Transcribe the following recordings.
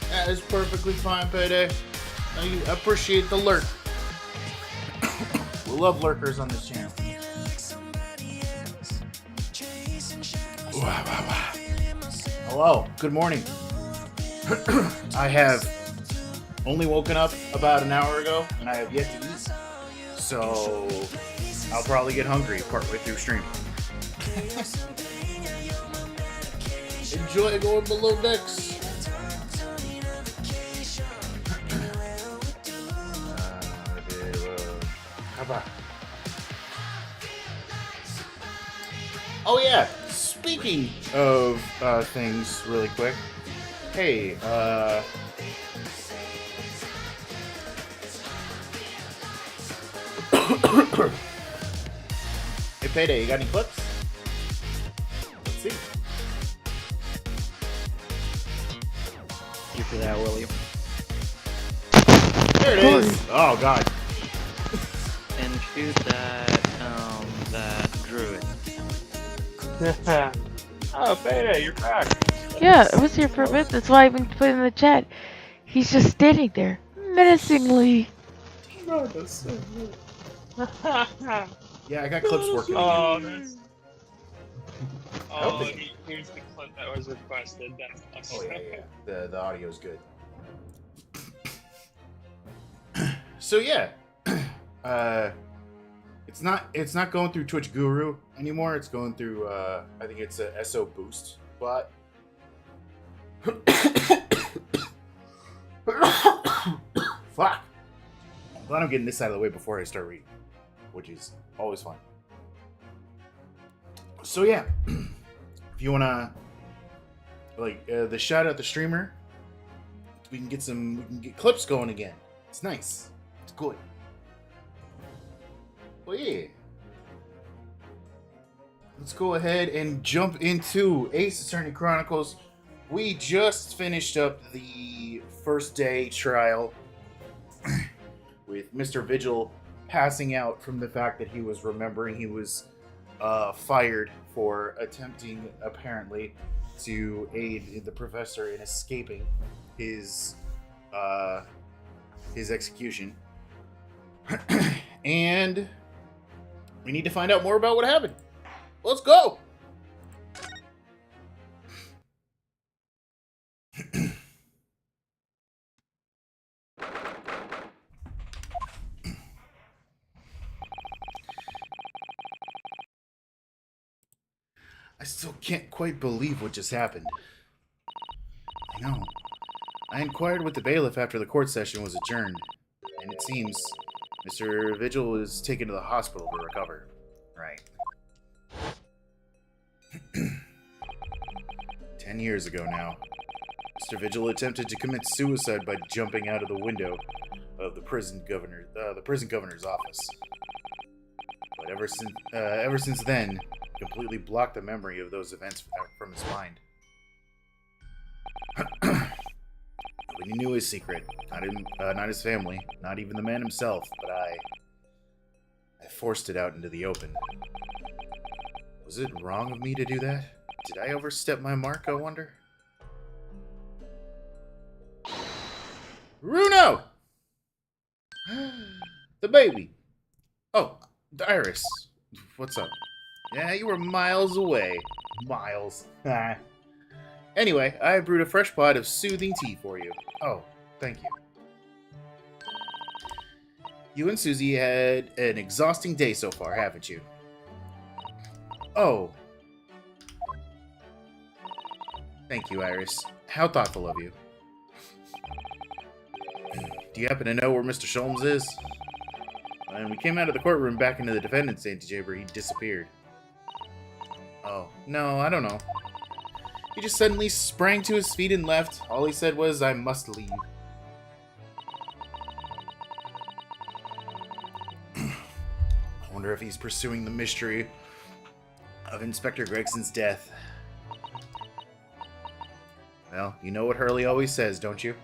That is perfectly fine, Payday. I appreciate the lurk. We love lurkers on this channel. Hello, good morning. I have only woken up about an hour ago, and I have yet to eat. So I'll probably get hungry partway through streaming. Enjoy going below decks. Oh yeah, speaking of things really quick. Hey, hey Payday, you got any clips? Let's see. You for that, William. There it is. Oh god. And shoot that druid. Oh, Payday, you're back. Yeah, I was here for a bit. That's why I even put in the chat. He's just standing there, menacingly. No, that's so good. Yeah, I got clips working. Oh, that's... hope Oh, they- here's the clip that was requested. That's Oh awesome. yeah. The audio's good. So yeah, it's not going through Twitch Guru anymore. It's going through I think it's a SO Boost bot. Fuck. I'm glad I'm getting this out of the way before I start reading, which is always fun. So yeah, if you wanna the shout out the streamer, we can get clips going again. It's nice. It's good. Well, yeah. Let's go ahead and jump into Ace Attorney Chronicles. We just finished up the first day trial with Mr. Vigil passing out from the fact that he was remembering he was fired for attempting, apparently, to aid the professor in escaping his execution. And we need to find out more about what happened. Let's go! I still can't quite believe what just happened. I know. I inquired with the bailiff after the court session was adjourned, and it seems Mr. Vigil was taken to the hospital to recover. Right. 10 years ago now, Mr. Vigil attempted to commit suicide by jumping out of the window of the prison governor's office. But ever since then, completely blocked the memory of those events from his mind. Nobody knew his secret, not his family, not even the man himself, but I forced it out into the open. Was it wrong of me to do that? Did I overstep my mark, I wonder? Runo! The baby! Oh, Iris. What's up? Yeah, you were miles away. Miles. Anyway, I brewed a fresh pot of soothing tea for you. Oh, thank you. You and Susie had an exhausting day so far, haven't you? Oh. Thank you, Iris. How thoughtful of you. Do you happen to know where Mr. Sholmes is? When we came out of the courtroom back into the defendant's antechamber, he disappeared. Oh, no, I don't know. He just suddenly sprang to his feet and left. All he said was, I must leave. I wonder if he's pursuing the mystery of Inspector Gregson's death. Well, you know what Hurley always says, don't you?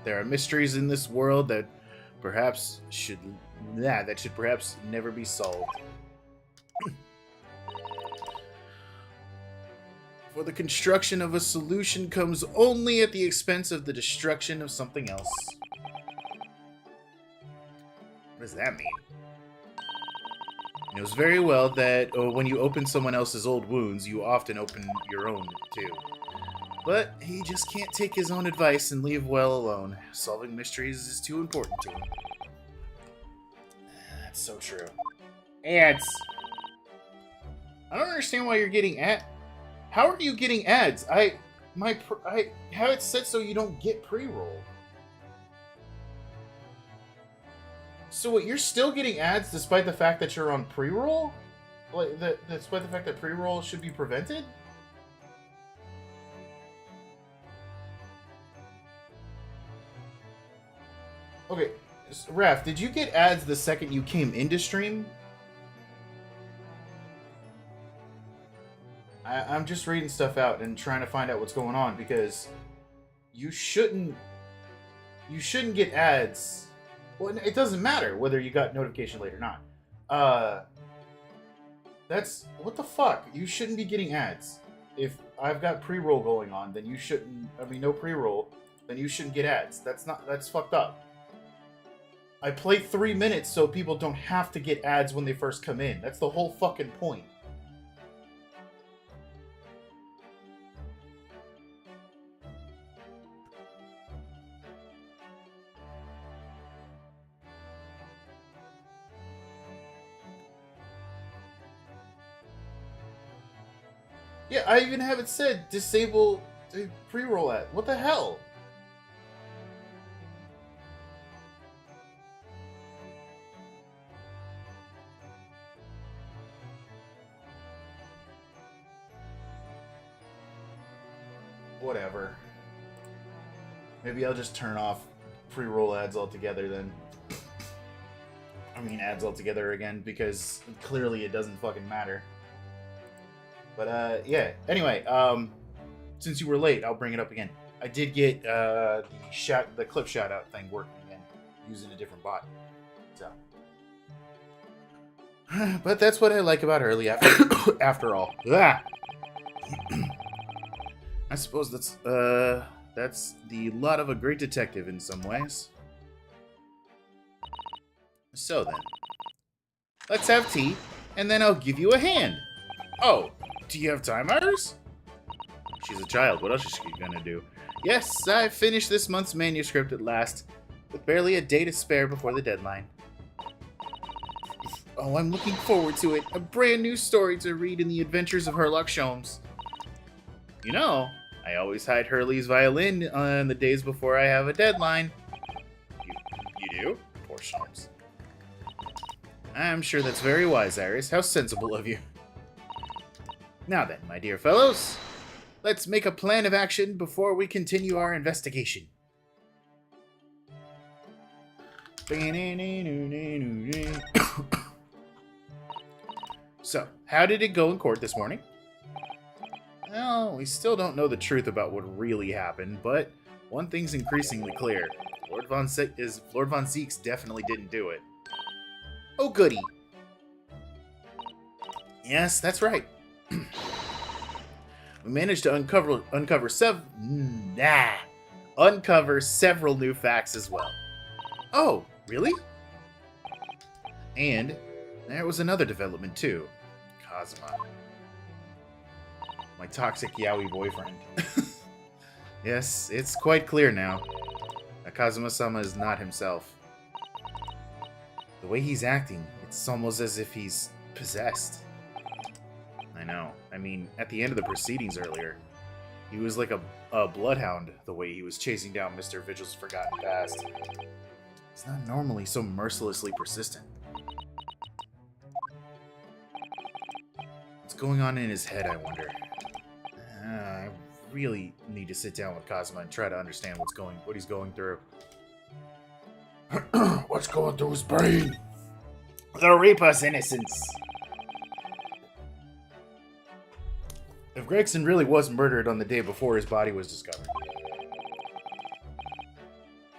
There are mysteries in this world that should perhaps never be solved. For the construction of a solution comes only at the expense of the destruction of something else. What does that mean? He knows very well that when you open someone else's old wounds, you often open your own, too. But he just can't take his own advice and leave well alone. Solving mysteries is too important to him. That's so true. Ads! I don't understand why you're getting ads. How are you getting ads? I have it set so you don't get pre-roll. So what, you're still getting ads despite the fact that you're on pre-roll? Like, despite the fact that pre-roll should be prevented? Okay, Raph, did you get ads the second you came into stream? I'm just reading stuff out and trying to find out what's going on, because you shouldn't get ads. Well, it doesn't matter whether you got notification late or not. That's what the fuck. You shouldn't be getting ads. If I've got pre-roll going on, then you shouldn't. I mean, no pre-roll, then you shouldn't get ads. That's fucked up. I play 3 minutes so people don't have to get ads when they first come in. That's the whole fucking point. Yeah, I even have it said disable the pre-roll ad. What the hell? Whatever. Maybe I'll just turn off pre-roll ads altogether then. I mean ads altogether again, because clearly it doesn't fucking matter. But, yeah. Anyway, since you were late, I'll bring it up again. I did get the clip shout-out thing working again, using a different bot. So. But that's what I like about early after all. Ah! I suppose that's the lot of a great detective in some ways. So then, let's have tea, and then I'll give you a hand. Oh, do you have time, Iris? She's a child. What else is she gonna do? Yes, I finished this month's manuscript at last, with barely a day to spare before the deadline. Oh, I'm looking forward to it. A brand new story to read in the adventures of Herlock Sholmes. You know, I always hide Hurley's violin on the days before I have a deadline. You do? Poor Sholmes. I'm sure that's very wise, Iris. How sensible of you. Now then, my dear fellows, let's make a plan of action before we continue our investigation. So, how did it go in court this morning? Well, we still don't know the truth about what really happened, but one thing's increasingly clear. Lord Von Zieks definitely didn't do it. Oh, goody. Yes, that's right. We managed to uncover several new facts as well. Oh, really? And there was another development too. Kazuma. My toxic yaoi boyfriend. Yes, it's quite clear now. Kazuma-sama is not himself. The way he's acting, it's almost as if he's possessed. I know. I mean, at the end of the proceedings earlier, he was like a bloodhound the way he was chasing down Mr. Vigil's forgotten past. He's not normally so mercilessly persistent. What's going on in his head, I wonder? I really need to sit down with Kazuma and try to understand what he's going through. What's going through his brain? The Reaper's innocence. If Gregson really was murdered on the day before his body was discovered,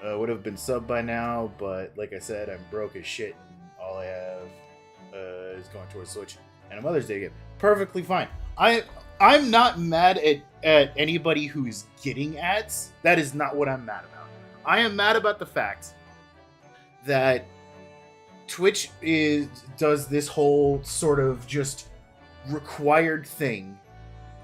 would have been subbed by now, but like I said, I'm broke as shit, and all I have is going towards Switch and a Mother's Day gift. Perfectly fine. I I'm not mad at anybody who's getting ads. That is not what I'm mad about. I am mad about the fact that Twitch does this whole sort of just required thing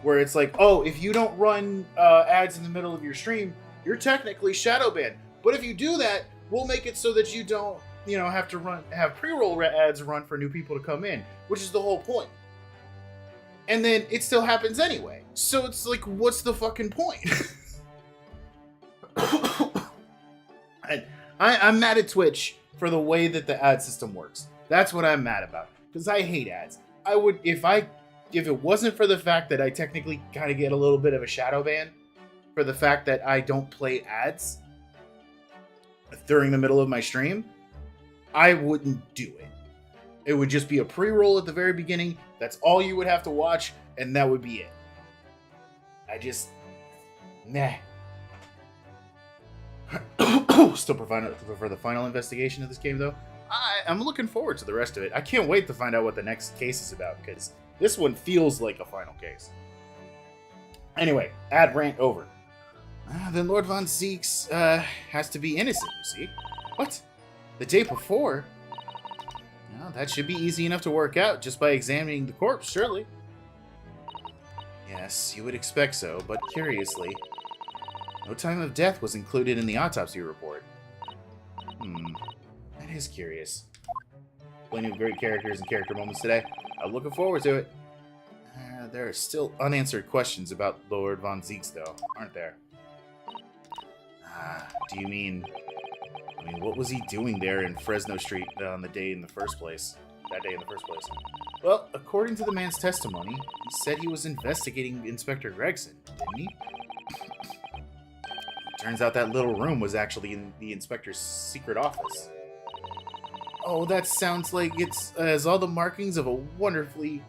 where it's like, oh, if you don't run ads in the middle of your stream, you're technically shadow banned. But if you do that, we'll make it so that you don't, have to have pre-roll ads run for new people to come in, which is the whole point. And then it still happens anyway. So it's like, what's the fucking point? I'm mad at Twitch for the way that the ad system works. That's what I'm mad about. Because I hate ads. I would, if it wasn't for the fact that I technically kind of get a little bit of a shadow ban for the fact that I don't play ads during the middle of my stream, I wouldn't do it. It would just be a pre-roll at the very beginning. That's all you would have to watch, and that would be it. Nah. Still prefer the final investigation of this game, though. I'm looking forward to the rest of it. I can't wait to find out what the next case is about, because this one feels like a final case. Anyway, ad rant over. Then Lord Von Zeeks has to be innocent, you see. What? The day before? Well, that should be easy enough to work out just by examining the corpse, surely. Yes, you would expect so, but curiously, no time of death was included in the autopsy report. That is curious. Plenty of great characters and character moments today. I'm looking forward to it. There are still unanswered questions about Lord Von Zeeks, though, aren't there? Do you mean... what was he doing there in Fresno Street on that day in the first place? Well, according to the man's testimony, he said he was investigating Inspector Gregson, didn't he? Turns out that little room was actually in the inspector's secret office. Oh, that sounds like it has all the markings of a wonderfully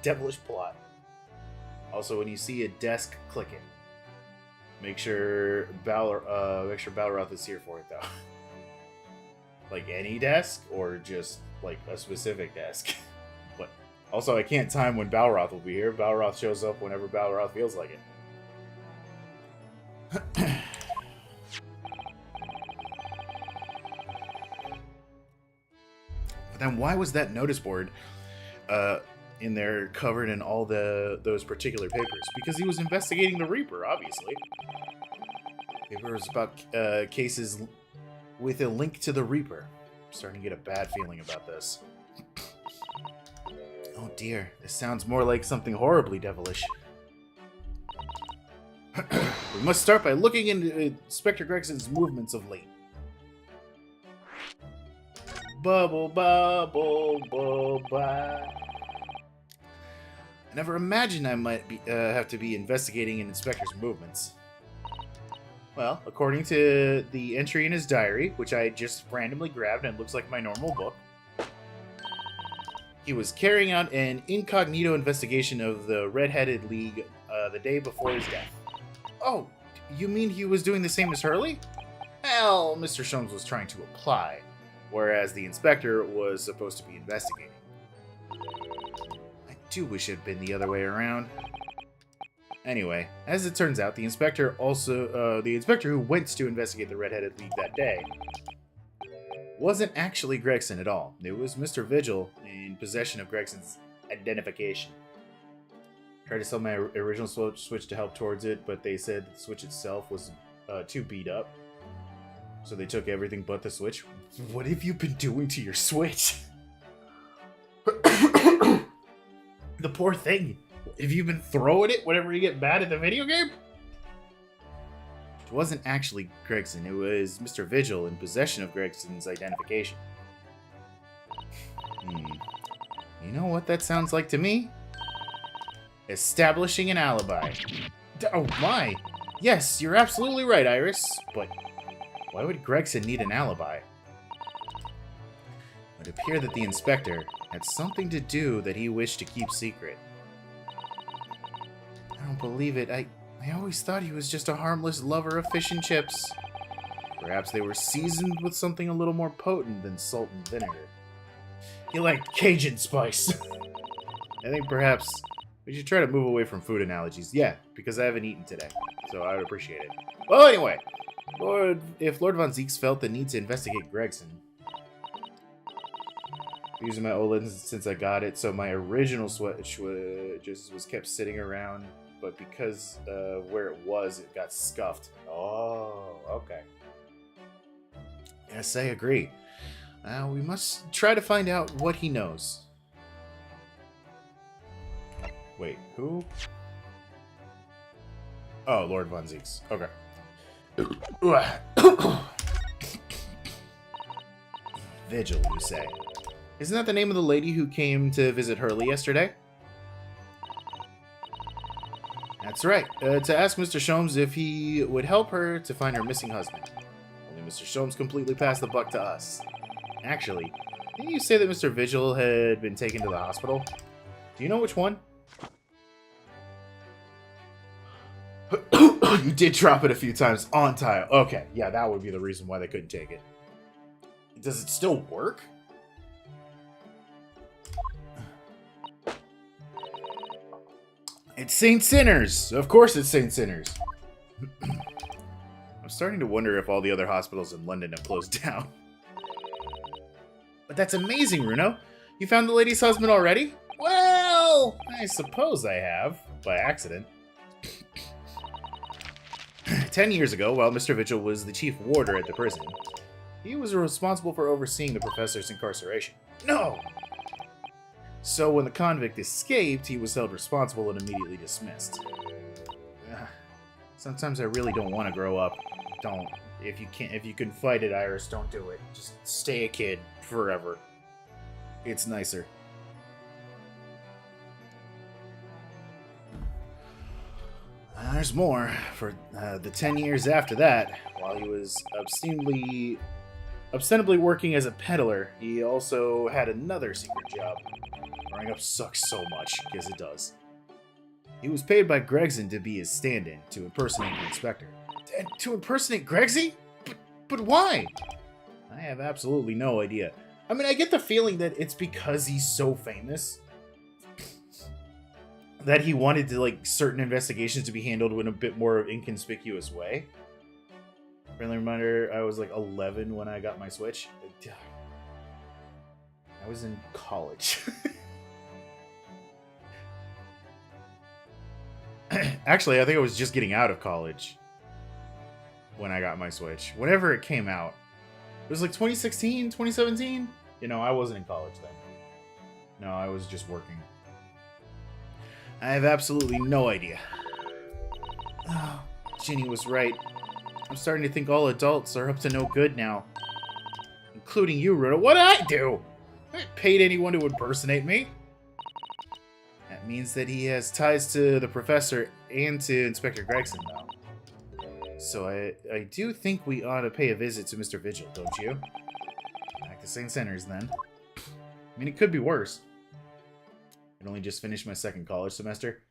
devilish plot. Also, when you see a desk, click it. Make sure Balroth is here for it, though. Like any desk, or just like a specific desk? But also, I can't time when Balroth will be here. Balroth shows up whenever Balroth feels like it. But then why was that notice board in there covered in all those particular papers? Because he was investigating the Reaper, obviously. Papers about cases with a link to the Reaper. I'm starting to get a bad feeling about this. Oh dear, this sounds more like something horribly devilish. We must start by looking into Inspector Gregson's movements of late. Bubble, bubble, bubble, bubble. I never imagined I might have to be investigating an inspector's movements. Well, according to the entry in his diary, which I just randomly grabbed and looks like my normal book, he was carrying out an incognito investigation of the Red-Headed League the day before his death. Oh, you mean he was doing the same as Hurley? Well, Mr. Sholmes was trying to apply, whereas the inspector was supposed to be investigating. I do wish it had been the other way around. Anyway, as it turns out, the inspector who went to investigate the Red-Headed League that day wasn't actually Gregson at all. It was Mr. Vigil in possession of Gregson's identification. Tried to sell my original Switch to help towards it, but they said the Switch itself was too beat up. So they took everything but the Switch. What have you been doing to your Switch? The poor thing. Have you been throwing it whenever you get bad at the video game? It wasn't actually Gregson. It was Mr. Vigil in possession of Gregson's identification. You know what that sounds like to me? Establishing an alibi. Oh my! Yes, you're absolutely right, Iris. But why would Gregson need an alibi? It would appear that the inspector had something to do that he wished to keep secret. I don't believe it. I always thought he was just a harmless lover of fish and chips. Perhaps they were seasoned with something a little more potent than salt and vinegar. He liked Cajun spice. I think perhaps We should try to move away from food analogies. Yeah, because I haven't eaten today, so I would appreciate it. Well, anyway, if Lord Von Zieks felt the need to investigate Gregson, using my old lens since I got it, so my original Switch was kept sitting around, but because where it got scuffed. Oh, okay. Yes, I agree. We must try to find out what he knows. Wait, who? Oh, Lord Von Zieks. Okay. Vigil, you say? Isn't that the name of the lady who came to visit Hurley yesterday? That's right. To ask Mr. Sholmes if he would help her to find her missing husband. Only Mr. Sholmes completely passed the buck to us. Actually, didn't you say that Mr. Vigil had been taken to the hospital? Do you know which one? You did drop it a few times on tile. Okay, yeah, that would be the reason why they couldn't take it. Does it still work? It's St. Sinners! Of course it's St. Sinners. I'm starting to wonder if all the other hospitals in London have closed down. But that's amazing, Runo. You found the lady's husband already? Well, I suppose I have. By accident. 10 years ago, while Mr. Vigil was the chief warder at the prison, he was responsible for overseeing the professor's incarceration. No! So when the convict escaped, he was held responsible and immediately dismissed. Sometimes I really don't want to grow up. Don't. If you can fight it, Iris, don't do it. Just stay a kid forever. It's nicer. There's more. For the 10 years after that, while he was ostensibly working as a peddler, he also had another secret job. Growing up sucks so much, because it does. He was paid by Gregson to be his stand-in, to impersonate the inspector. And to impersonate Gregsy? But why? I have absolutely no idea. I mean, I get the feeling that it's because he's so famous that he wanted to, like, certain investigations to be handled in a bit more inconspicuous way. Friendly reminder, I was like 11 when I got my Switch. I was in college. Actually, I think I was just getting out of college when I got my Switch. Whenever it came out. It was like 2016, 2017? You know, I wasn't in college then. No, I was just working. I have absolutely no idea. Oh, Ginny was right. I'm starting to think all adults are up to no good now. Including you, Ruta. What did I do? I haven't paid anyone to impersonate me. That means that he has ties to the professor and to Inspector Gregson, though. So I do think we ought to pay a visit to Mr. Vigil, don't you? Back to St. Sinners, then. I mean, it could be worse. I only just finished my second college semester.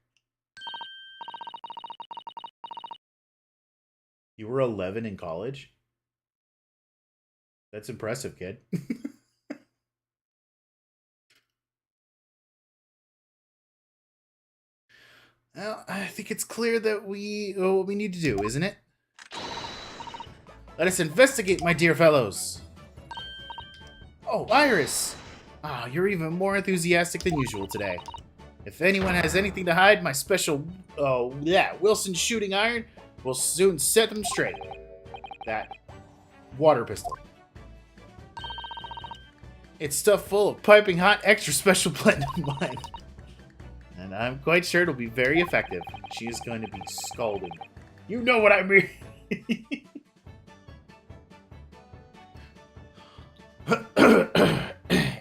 You were 11 in college? That's impressive, kid. Well, I think it's clear that what we need to do, isn't it? Let us investigate, my dear fellows. Oh, Iris! Ah, you're even more enthusiastic than usual today. If anyone has anything to hide, my special, Wilson shooting iron will soon set them straight. That water pistol. It's stuffed full of piping hot, extra special blend of mine. And I'm quite sure it'll be very effective. She's going to be scalded. You know what I mean!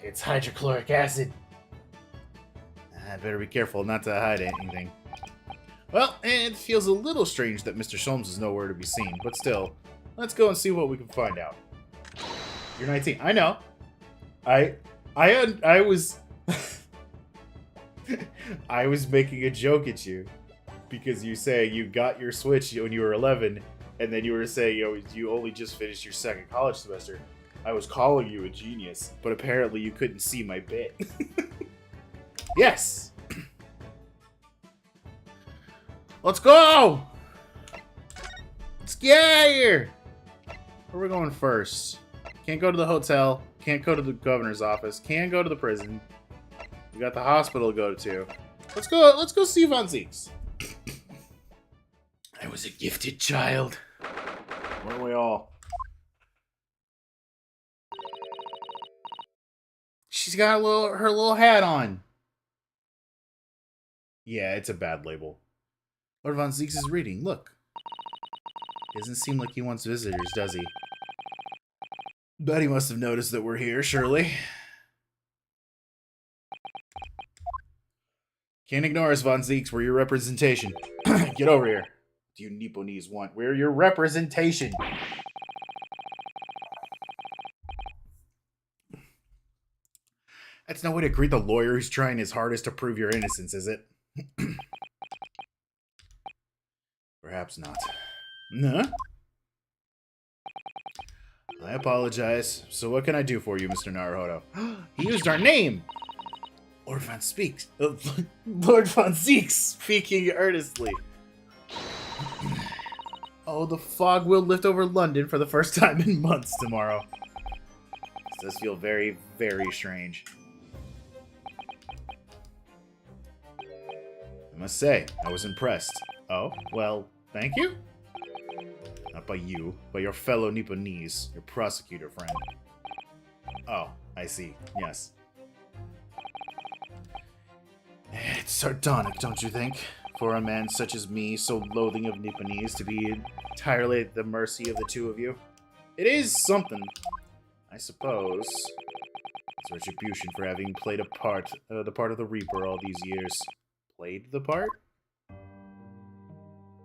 It's hydrochloric acid. I better be careful not to hide anything. Well, it feels a little strange that Mr. Sholmes is nowhere to be seen, but still, let's go and see what we can find out. You're 19. I know. I was... I was making a joke at you because you say you got your Switch when you were 11, and then you were saying you only just finished your second college semester. I was calling you a genius, but apparently you couldn't see my bit. Yes! Let's go! Let's get out of here! Where are we going first? Can't go to the hotel. Can't go to the governor's office. Can't go to the prison. We got the hospital to go to. Let's go see Von Zieks. I was a gifted child. Weren't we all? She's got her little hat on. Yeah, it's a bad label. Lord Von Zieks is reading. Look. Doesn't seem like he wants visitors, does he? Bet he must have noticed that we're here, surely. Can't ignore us, Von Zieks. We're your representation. Get over here. Do you Nipponese want? We're your representation. That's no way to greet the lawyer who's trying his hardest to prove your innocence, is it? Perhaps not. Nah? I apologize. So what can I do for you, Mr. Naruhodo? He used our name! Lord Von speaks. Lord Von Zieks speaking earnestly. Oh, the fog will lift over London for the first time in months tomorrow. This does feel very, very strange. I must say, I was impressed. Oh, well, thank you? Not by you, but your fellow Nipponese, your prosecutor friend. Oh, I see. Yes. It's sardonic, don't you think? For a man such as me, so loathing of Nipponese, to be entirely at the mercy of the two of you. It is something, I suppose. It's retribution for having played the part of the Reaper all these years. Played the part?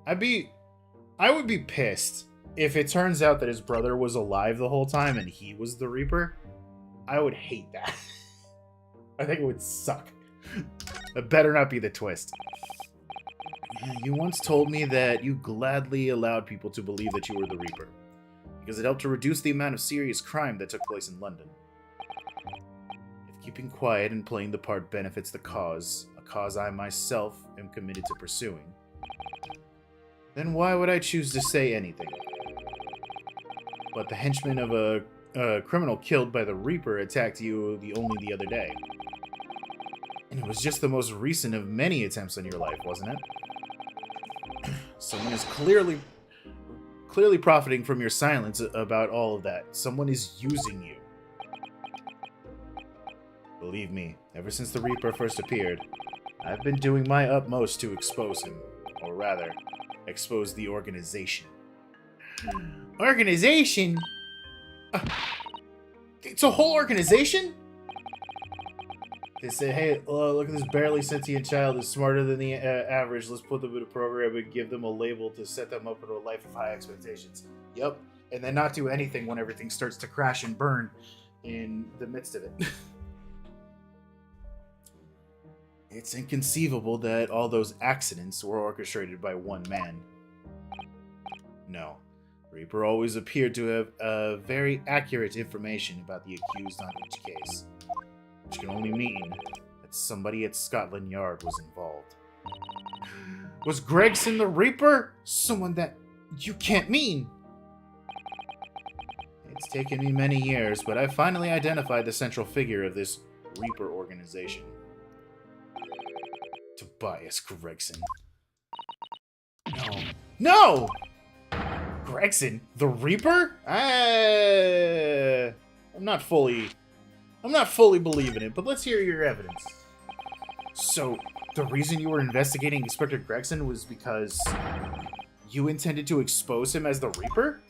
I would be pissed if it turns out that his brother was alive the whole time and he was the Reaper. I would hate that. I think it would suck. It better not be the twist. You once told me that you gladly allowed people to believe that you were the Reaper, because it helped to reduce the amount of serious crime that took place in London. If keeping quiet and playing the part benefits the cause, a cause I myself am committed to pursuing, then why would I choose to say anything? But the henchman of a criminal killed by the Reaper attacked you only the other day. And it was just the most recent of many attempts on your life, wasn't it? Someone is clearly profiting from your silence about all of that. Someone is using you. Believe me, ever since the Reaper first appeared, I've been doing my utmost to expose him. Or rather, expose the organization. Organization? It's a whole organization? They say, hey, look at this barely sentient child is smarter than the average. Let's put them in a program and give them a label to set them up in a life of high expectations. Yep. And then not do anything when everything starts to crash and burn in the midst of it. It's inconceivable that all those accidents were orchestrated by one man. No. Reaper always appeared to have very accurate information about the accused on each case. Which can only mean that somebody at Scotland Yard was involved. Was Gregson the Reaper? Someone that you can't mean! It's taken me many years, but I finally identified the central figure of this Reaper organization. Tobias Gregson. No. No! Gregson? The Reaper? I'm not fully believing it, but let's hear your evidence. So, the reason you were investigating Inspector Gregson was because you intended to expose him as the Reaper?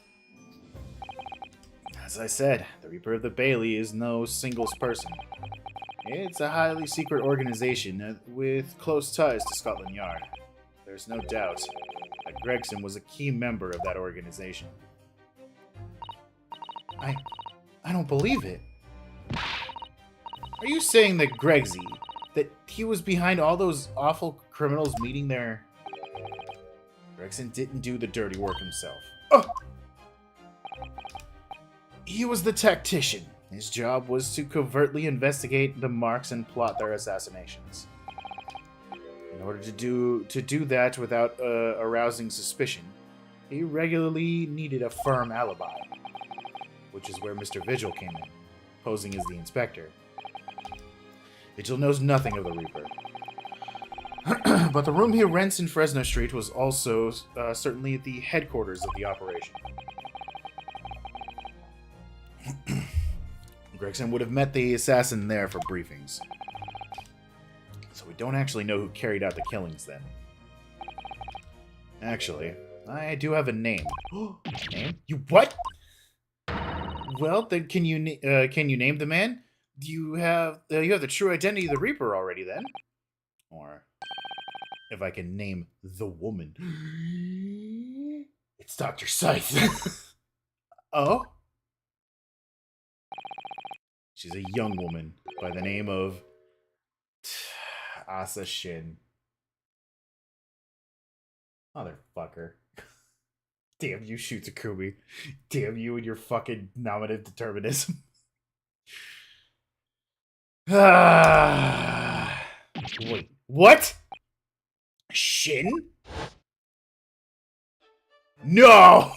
As I said, the Reaper of the Bailey is no single person. It's a highly secret organization with close ties to Scotland Yard. There's no doubt that Gregson was a key member of that organization. I don't believe it. Are you saying that Gregsy, that he was behind all those awful criminals meeting there? Gregson didn't do the dirty work himself. Oh! He was the tactician. His job was to covertly investigate the marks and plot their assassinations. In order to do that without arousing suspicion, he regularly needed a firm alibi, which is where Mr. Vigil came in, posing as the inspector. Vigil knows nothing of the Reaper. But the room he rents in Fresno Street was also certainly the headquarters of the operation. Gregson would have met the assassin there for briefings. So we don't actually know who carried out the killings then. Actually, I do have a name. Name? You what? Well, then can you name the man? Do you have the true identity of the Reaper already then? Or if I can name the woman. It's Dr. Scythe. Oh? She's a young woman by the name of Asa Shin. Motherfucker. Damn you, Shutakumi. Damn you and your fucking nominative determinism. Wait, what? Shin? No!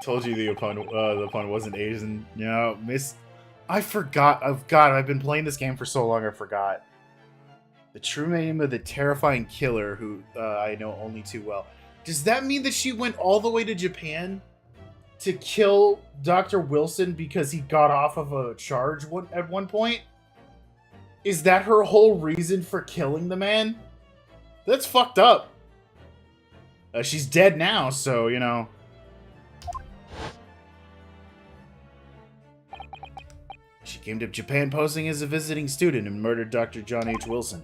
Told you the pun wasn't Asian. No, miss. I forgot. Oh, God, I've been playing this game for so long, I forgot. The true name of the terrifying killer who I know only too well. Does that mean that she went all the way to Japan to kill Dr. Wilson because he got off of a charge at one point? Is that her whole reason for killing the man? That's fucked up. She's dead now, so, you know. She came to Japan posing as a visiting student and murdered Dr. John H. Wilson.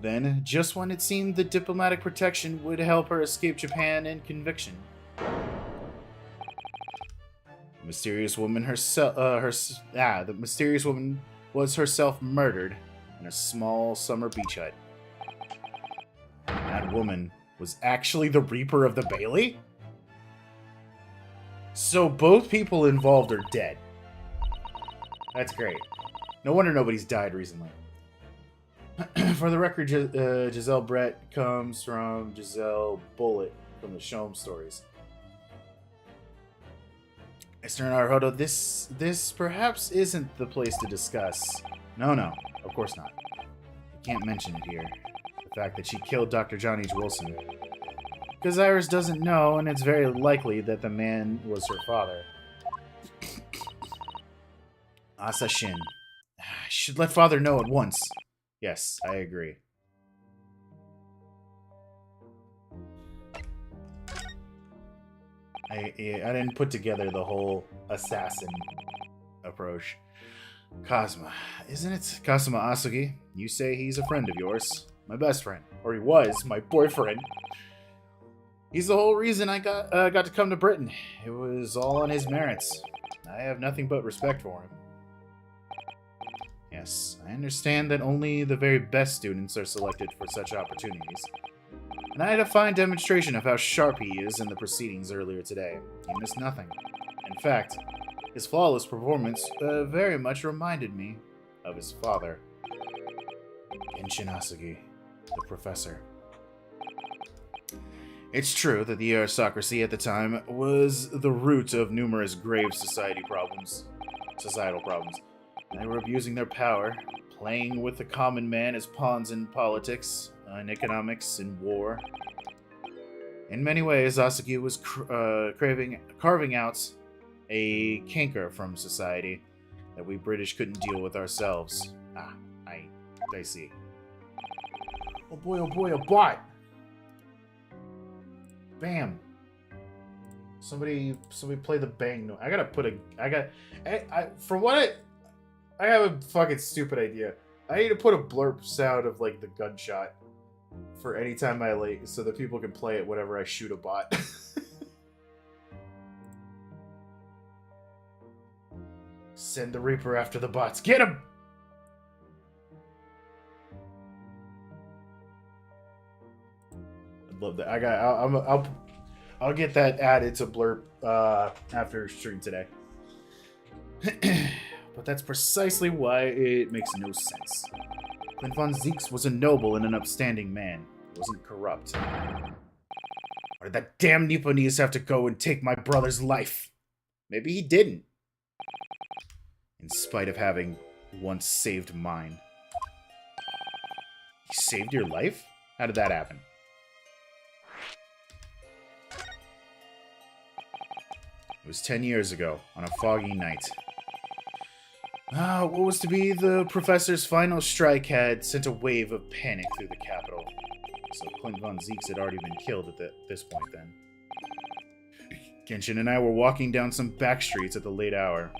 Then, just when it seemed the diplomatic protection would help her escape Japan and conviction, the mysterious woman the mysterious woman was herself murdered in a small summer beach hut. That woman was actually the Reaper of the Bailey? So both people involved are dead. That's great. No wonder nobody's died recently. For the record, Giselle Brett comes from Giselle Bullet from the Shome stories. Mr. Naruhodo, this perhaps isn't the place to discuss. No, of course not. I can't mention it here. The fact that she killed Dr. John H. Wilson. Because Iris doesn't know, and it's very likely that the man was her father. Asa Shin. I should let father know at once. Yes, I agree. I didn't put together the whole assassin approach. Kazuma. Isn't it Kazuma Asugi? You say he's a friend of yours. My best friend. Or he was my boyfriend. He's the whole reason I got to come to Britain. It was all on his merits. I have nothing but respect for him. Yes, I understand that only the very best students are selected for such opportunities. And I had a fine demonstration of how sharp he is in the proceedings earlier today. He missed nothing. In fact, his flawless performance very much reminded me of his father, Genshin Asugi, the professor. It's true that the aristocracy at the time was the root of numerous grave societal problems. They were abusing their power, playing with the common man as pawns in politics, in economics, in war. In many ways, Asugi was carving out a canker from society that we British couldn't deal with ourselves. I see. Oh boy, a bot! Bam! Somebody play the bang noise. I have a fucking stupid idea. I need to put a blurb sound of, like, the gunshot for any time I late, so that people can play it whenever I shoot a bot. Send the Reaper after the bots. Get him! I'd love that. I'll get that added to blurb after stream today. But that's precisely why it makes no sense. Clint von Zieks was a noble and an upstanding man. He wasn't corrupt. Why did that damn Nipponese have to go and take my brother's life? Maybe he didn't. In spite of having once saved mine. He saved your life? How did that happen? It was 10 years ago, on a foggy night. What was to be the professor's final strike had sent a wave of panic through the capital. So Clint von Zieks had already been killed at this point then. Genshin and I were walking down some back streets at the late hour.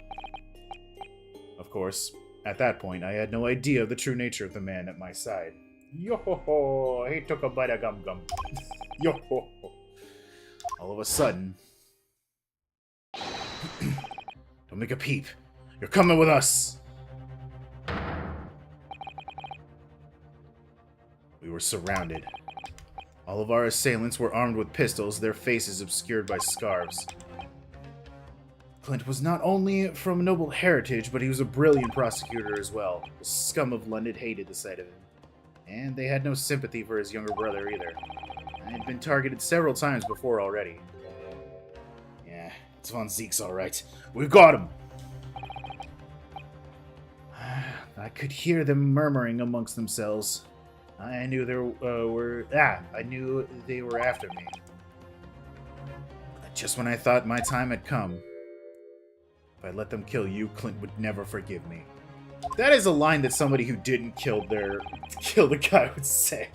Of course, at that point, I had no idea of the true nature of the man at my side. Yo-ho-ho! He took a bite of gum-gum. Yo-ho-ho! All of a sudden... Don't make a peep. You're coming with us! We were surrounded. All of our assailants were armed with pistols, their faces obscured by scarves. Clint was not only from noble heritage, but he was a brilliant prosecutor as well. The scum of London hated the sight of him. And they had no sympathy for his younger brother either. I had been targeted several times before already. Yeah, it's von Zieks alright. We've got him! I could hear them murmuring amongst themselves. I knew I knew they were after me. Just when I thought my time had come. If I let them kill you, Clint would never forgive me. That is a line that somebody who didn't kill the guy would say.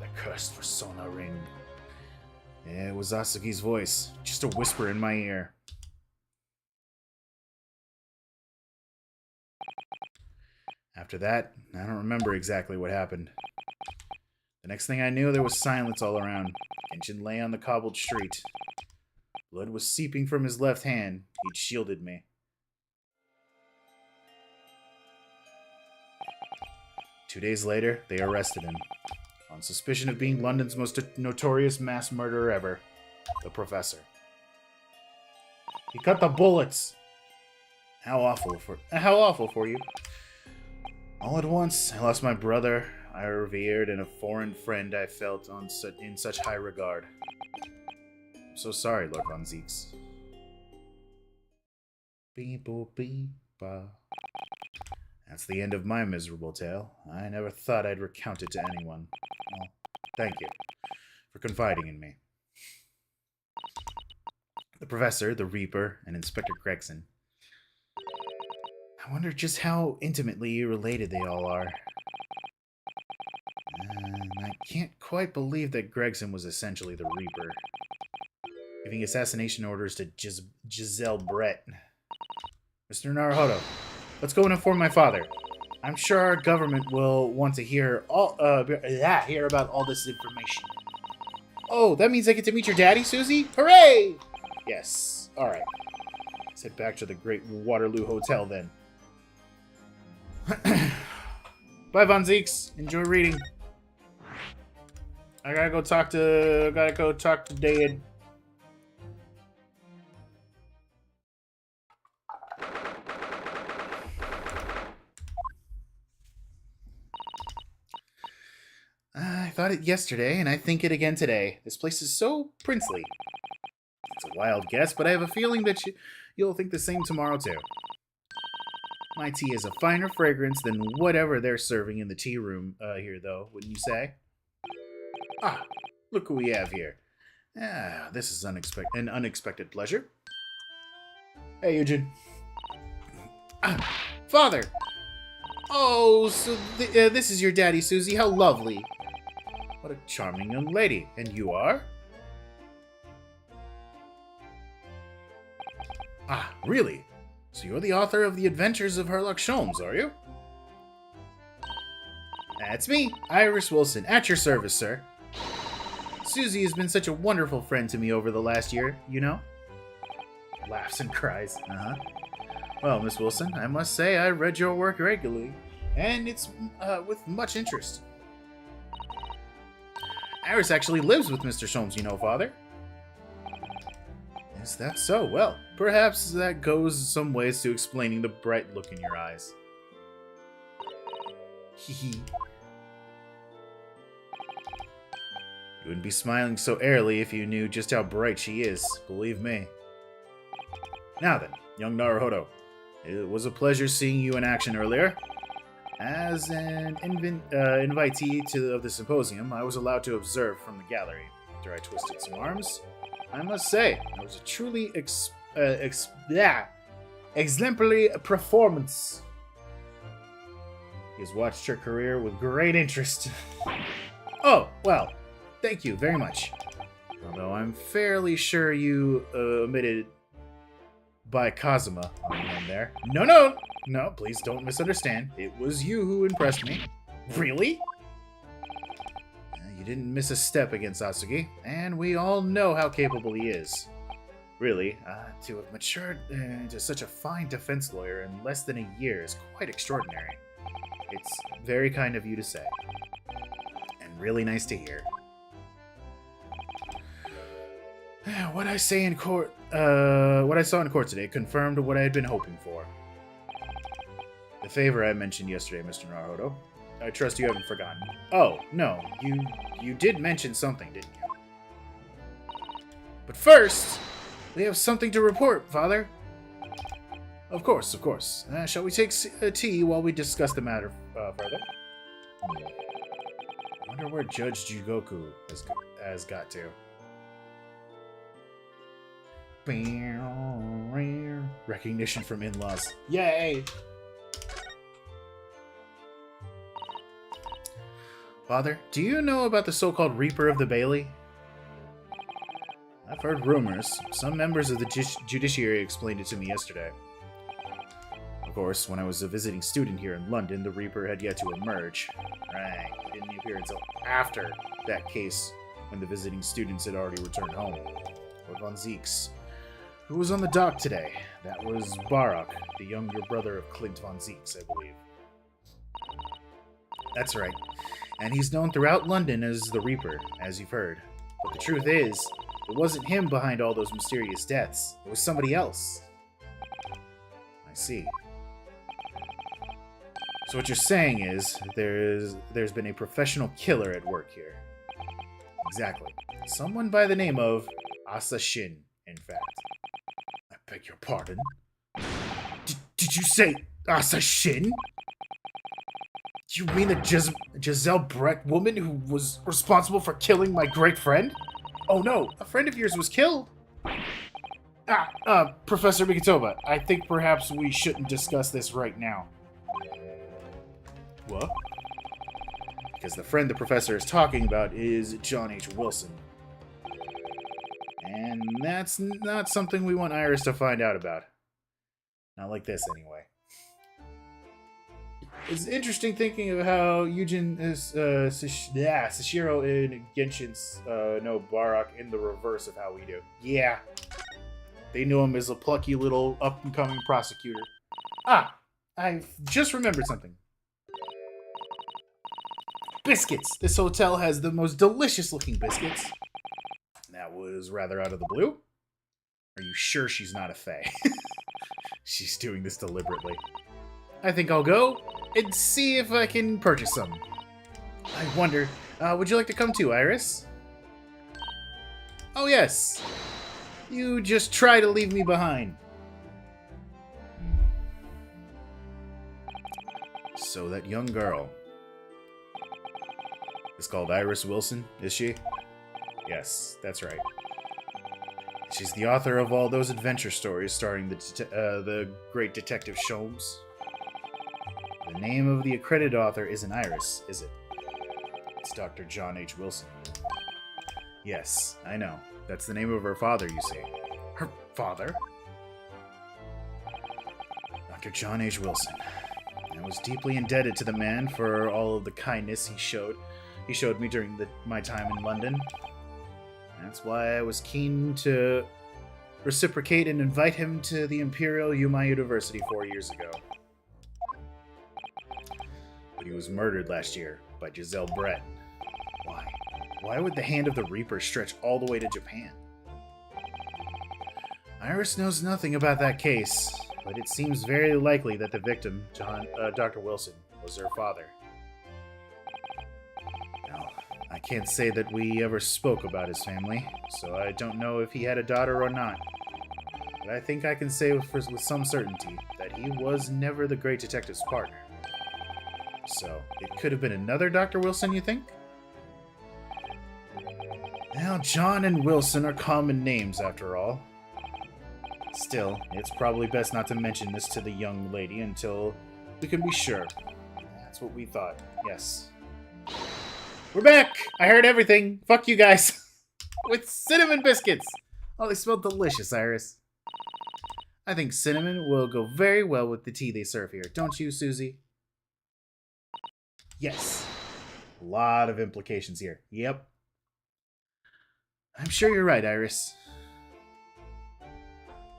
The cursed persona ring. Yeah, it was Asugi's voice, just a whisper in my ear. After that, I don't remember exactly what happened. The next thing I knew, there was silence all around. Genshin lay on the cobbled street. Blood was seeping from his left hand. He'd shielded me. 2 days later, they arrested him. On suspicion of being London's most notorious mass murderer ever. The Professor. He cut the bullets! How awful for you. All at once, I lost my brother I revered and a foreign friend I felt in such high regard. I'm so sorry, Lord von Zieks. Beep-boop-beep-ba. That's the end of my miserable tale. I never thought I'd recount it to anyone. Well, thank you for confiding in me. The Professor, the Reaper, and Inspector Gregson. I wonder just how intimately related they all are. I can't quite believe that Gregson was essentially the Reaper, giving assassination orders to Giselle Brett. Mr. Naruhodo, let's go and inform my father. I'm sure our government will want to hear about all this information. Oh, that means I get to meet your daddy, Susie? Hooray! Yes. All right. Let's head back to the Great Waterloo Hotel then. Bye, Von Zieks. Enjoy reading. I gotta go talk to Dad. I thought it yesterday, and I think it again today. This place is so princely. It's a wild guess, but I have a feeling that you'll think the same tomorrow, too. My tea has a finer fragrance than whatever they're serving in the tea room here, though, wouldn't you say? Ah, look who we have here. Ah, this is an unexpected pleasure. Hey, Eugen. Ah, Father! Oh, so this is your daddy, Susie. How lovely. What a charming young lady. And you are? Ah, really? So you're the author of The Adventures of Herlock Sholmes, are you? That's me, Iris Wilson, at your service, sir. Susie has been such a wonderful friend to me over the last year, you know? Laughs and cries. Uh-huh. Well, Miss Wilson, I must say I read your work regularly, and it's with much interest. Iris actually lives with Mr. Sholmes, you know, Father. Is that so? Well, perhaps that goes some ways to explaining the bright look in your eyes. Hee. You wouldn't be smiling so airily if you knew just how bright she is, believe me. Now then, young Naruhodo, it was a pleasure seeing you in action earlier. As an invitee of the symposium, I was allowed to observe from the gallery. After I twisted some arms, I must say, it was a truly exemplary performance. He has watched her career with great interest. Oh, well, thank you very much. Although I'm fairly sure you omitted by Kazuma on the end there. No, please don't misunderstand. It was you who impressed me. Really? You didn't miss a step against Sasuke, and we all know how capable he is. Really, to have matured into such a fine defense lawyer in less than a year is quite extraordinary. It's very kind of you to say. And really nice to hear. What I saw in court today confirmed what I had been hoping for. The favor I mentioned yesterday, Mr. Naruhodo. I trust you haven't forgotten. Oh, no, you did mention something, didn't you? But first, we have something to report, Father. Of course. Shall we take tea while we discuss the matter further? I wonder where Judge Jugoku has got to. Recognition from in-laws. Yay! Father, do you know about the so-called Reaper of the Bailey? I've heard rumors. Some members of the judiciary explained it to me yesterday. Of course, when I was a visiting student here in London, the Reaper had yet to emerge. Right, he didn't appear until after that case, when the visiting students had already returned home. Lord Von Zeeks. Who was on the dock today? That was Barak, the younger brother of Clint Von Zeeks, I believe. That's right. And he's known throughout London as the Reaper, as you've heard. But the truth is, it wasn't him behind all those mysterious deaths. It was somebody else. I see. So what you're saying is, there's been a professional killer at work here. Exactly. Someone by the name of Asashin, in fact. I beg your pardon? Did you say Asashin? You mean the Giselle Brett woman who was responsible for killing my great friend? Oh no, a friend of yours was killed? Professor Mikitoba, I think perhaps we shouldn't discuss this right now. What? Because the friend the professor is talking about is John H. Wilson. And that's not something we want Iris to find out about. Not like this, anyway. It's interesting thinking of how Sashiro and Genshin know Barak in the reverse of how we do. Yeah. They knew him as a plucky little up-and-coming prosecutor. I've just remembered something. Biscuits! This hotel has the most delicious-looking biscuits. That was rather out of the blue. Are you sure she's not a fae? She's doing this deliberately. I think I'll go and see if I can purchase some. I wonder, would you like to come too, Iris? Oh yes! You just try to leave me behind. So that young girl is called Iris Wilson, is she? Yes, that's right. She's the author of all those adventure stories starring the great Detective Sholmes. The name of the accredited author isn't Iris, is it? It's Dr. John H. Wilson. Yes, I know. That's the name of her father, you see. Her father? Dr. John H. Wilson. I was deeply indebted to the man for all of the kindness he showed me during my time in London. That's why I was keen to reciprocate and invite him to the Imperial Yuma University 4 years ago. But he was murdered last year by Giselle Brett. Why? Why would the hand of the Reaper stretch all the way to Japan? Iris knows nothing about that case, but it seems very likely that the victim, Dr. Wilson, was her father. Well, I can't say that we ever spoke about his family, so I don't know if he had a daughter or not. But I think I can say with some certainty that he was never the great detective's partner. So, it could have been another Dr. Wilson, you think? Well, John and Wilson are common names, after all. Still, it's probably best not to mention this to the young lady until we can be sure. That's what we thought, yes. We're back! I heard everything! Fuck you guys! With cinnamon biscuits! Oh, they smell delicious, Iris. I think cinnamon will go very well with the tea they serve here, don't you, Susie? Yes. A lot of implications here. Yep. I'm sure you're right, Iris.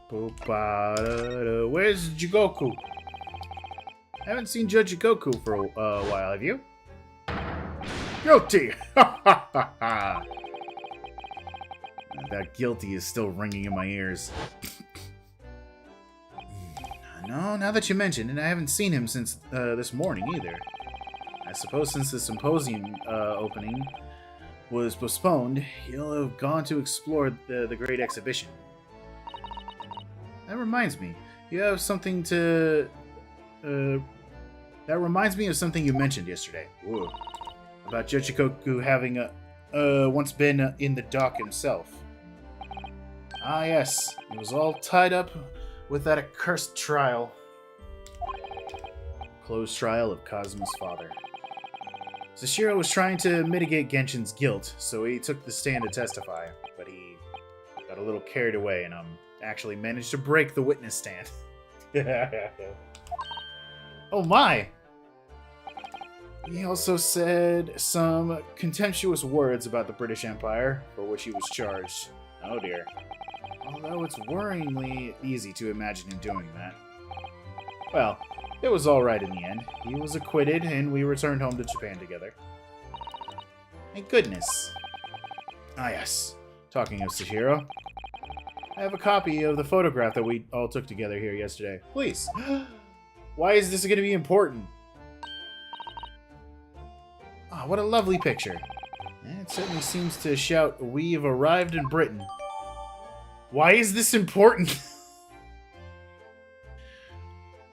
Where's Jigoku? I haven't seen Judge Jigoku for a while, have you? Guilty! That guilty is still ringing in my ears. No, now that you mention it, I haven't seen him since this morning either. I suppose since the symposium opening was postponed, he'll have gone to explore the great exhibition. That reminds me, you have something to... that reminds me of something you mentioned yesterday. Whoa. About Jochikoku having once been in the dock himself. Ah yes, it was all tied up with that accursed trial. Closed trial of Kazuma's father. Sashiro was trying to mitigate Genshin's guilt, so he took the stand to testify, but he got a little carried away and actually managed to break the witness stand. Oh my! He also said some contemptuous words about the British Empire, for which he was charged. Oh dear. Although it's worryingly easy to imagine him doing that. Well, it was alright in the end. He was acquitted, and we returned home to Japan together. Thank goodness. Ah yes, talking of Sashiro. I have a copy of the photograph that we all took together here yesterday. Please. Why is this going to be important? Ah, what a lovely picture. It certainly seems to shout, "We've arrived in Britain." Why is this important?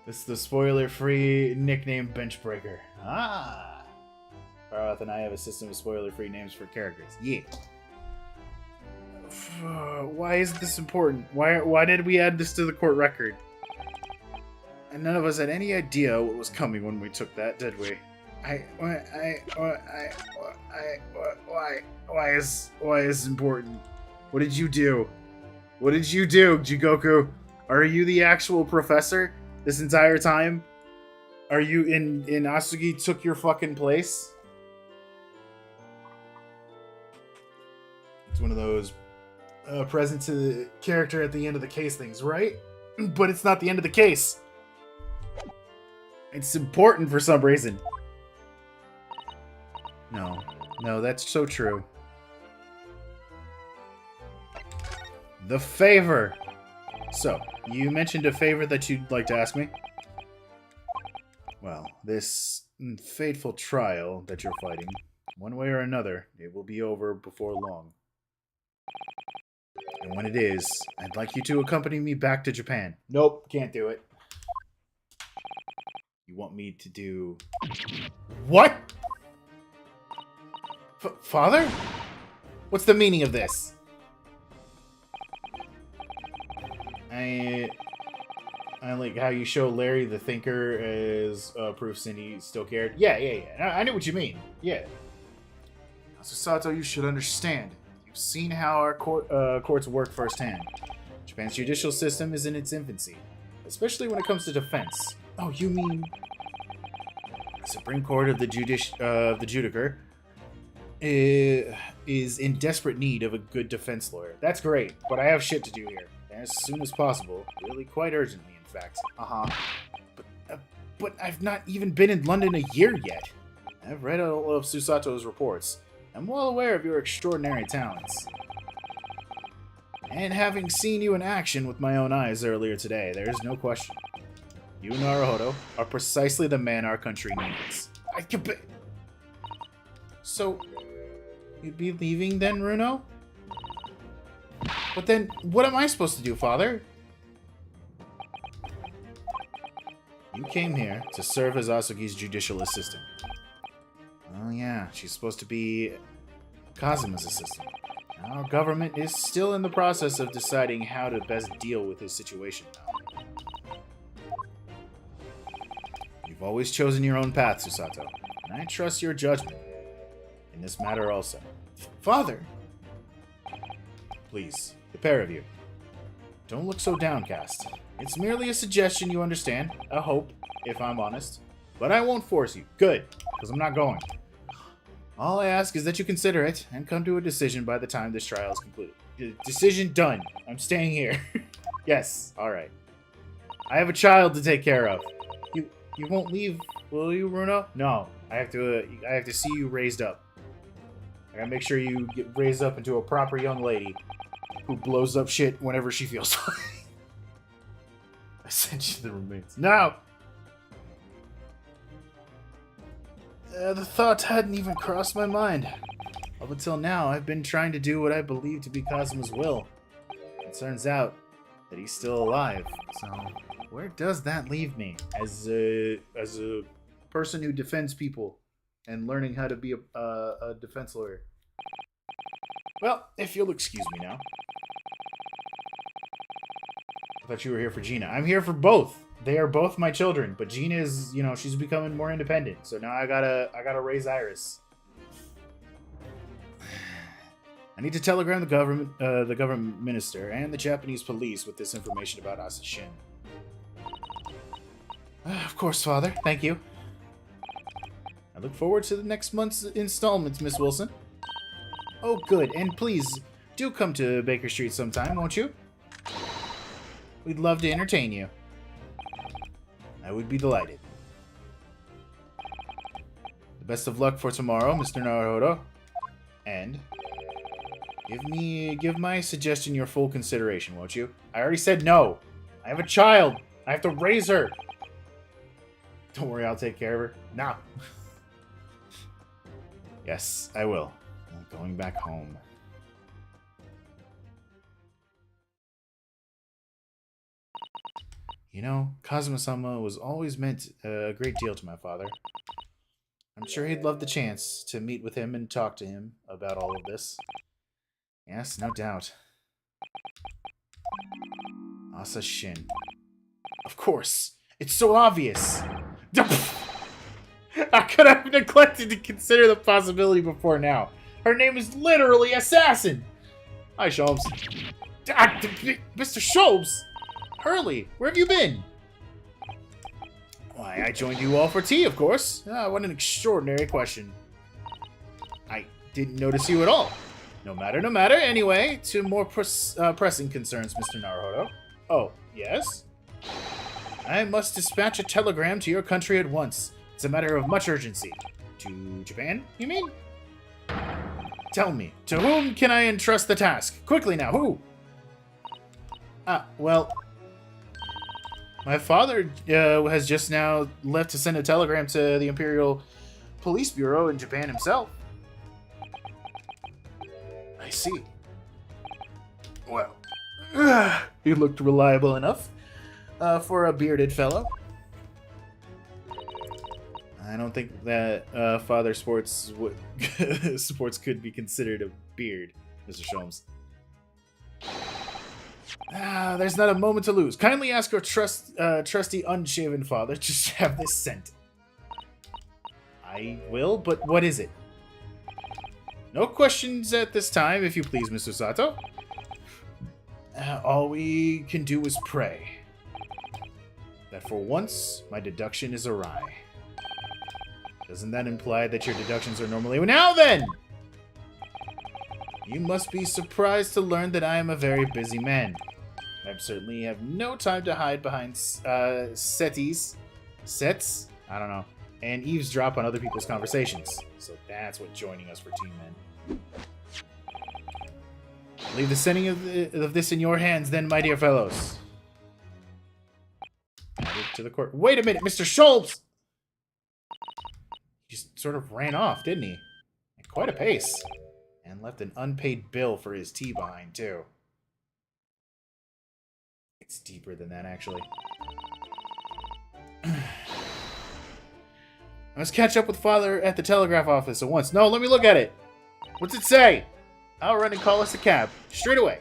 This is the spoiler-free nickname Benchbreaker. Ah! Farwath and I have a system of spoiler-free names for characters. Yeah. Why is this important? Why did we add this to the court record? And none of us had any idea what was coming when we took that, did we? Why is this important? What did you do? What did you do, Jigoku? Are you the actual professor this entire time? Are you in Asugi took your fucking place? It's one of those present to the character at the end of the case things, right? But it's not the end of the case. It's important for some reason. No, that's so true. The favor. So, you mentioned a favor that you'd like to ask me? Well, this fateful trial that you're fighting, one way or another, it will be over before long. And when it is, I'd like you to accompany me back to Japan. Nope, can't do it. You want me to do... What? Father? What's the meaning of this? I like how you show Larry the Thinker as proof Cindy still cared. Yeah. I knew what you mean. Yeah. Susato, you should understand. You've seen how our courts work firsthand. Japan's judicial system is in its infancy, especially when it comes to defense. Oh, you mean the Supreme Court of the Judicature is in desperate need of a good defense lawyer. That's great, but I have shit to do here. As soon as possible. Really quite urgently, in fact. But I've not even been in London a year yet. I've read all of Susato's reports. I'm well aware of your extraordinary talents. And having seen you in action with my own eyes earlier today, there is no question. You, Naruhodo, are precisely the man our country needs. So, you'd be leaving then, Runo? But then, what am I supposed to do, Father? You came here to serve as Asugi's judicial assistant. Oh yeah, she's supposed to be Kazuma's assistant. Our government is still in the process of deciding how to best deal with his situation now. You've always chosen your own path, Susato, and I trust your judgment in this matter also. Father! Please, the pair of you, don't look so downcast. It's merely a suggestion, you understand, a hope, if I'm honest. But I won't force you. Good, because I'm not going. All I ask is that you consider it and come to a decision by the time this trial is concluded. Decision done. I'm staying here. Yes, alright. I have a child to take care of. You won't leave, will you, Runo? No, I have to see you raised up. I gotta make sure you get raised up into a proper young lady who blows up shit whenever she feels like. I sent you the remains. Now! The thought hadn't even crossed my mind. Up until now, I've been trying to do what I believe to be Kazuma's will. It turns out that he's still alive. So, where does that leave me? As a person who defends people and learning how to be a defense lawyer. Well, if you'll excuse me now. I thought you were here for Gina. I'm here for both. They are both my children, but Gina is, you know, she's becoming more independent. So now I gotta raise Iris. I need to telegram the government minister and the Japanese police with this information about Asa Shin. Of course, Father. Thank you. I look forward to the next month's installments, Miss Wilson. Oh, good. And please, do come to Baker Street sometime, won't you? We'd love to entertain you. I would be delighted. The best of luck for tomorrow, Mr. Naruhodo. And give my suggestion your full consideration, won't you? I already said no. I have a child. I have to raise her. Don't worry, I'll take care of her. Nah. Yes, I will. I'm going back home. You know, Kazuma-sama was always meant a great deal to my father. I'm sure he'd love the chance to meet with him and talk to him about all of this. Yes, no doubt. Asa Shin. Of course! It's so obvious! I could have neglected to consider the possibility before now. Her name is literally Assassin! Hi, Sholmes. Mr. Sholmes! Hurley, where have you been? Why, I joined you all for tea, of course. What an extraordinary question. I didn't notice you at all. No matter, no matter. Anyway, to more pressing concerns, Mr. Naruhodo. Oh, yes? I must dispatch a telegram to your country at once. It's a matter of much urgency. To Japan, you mean? Tell me, to whom can I entrust the task? Quickly now, who? Well, my father has just now left to send a telegram to the Imperial Police Bureau in Japan himself. I see. Well, he looked reliable enough for a bearded fellow. I don't think that Father Sports could be considered a beard, Mr. Sholmes. There's not a moment to lose. Kindly ask your trusty unshaven father to have this sent. I will, but what is it? No questions at this time, if you please, Mr. Sato. All we can do is pray that for once, my deduction is awry. Doesn't that imply that your deductions are normally... Now then! You must be surprised to learn that I am a very busy man. I certainly have no time to hide behind sets, I don't know, and eavesdrop on other people's conversations. So that's what joining us for Team Men. Leave the sending of this in your hands then, my dear fellows. Added to the court. Wait a minute, Mr. Schultz! He just sort of ran off, didn't he? Quite a pace. And left an unpaid bill for his tea behind, too. It's deeper than that, actually. I must catch up with Father at the telegraph office at once. No, let me look at it. What's it say? I'll run and call us a cab. Straight away.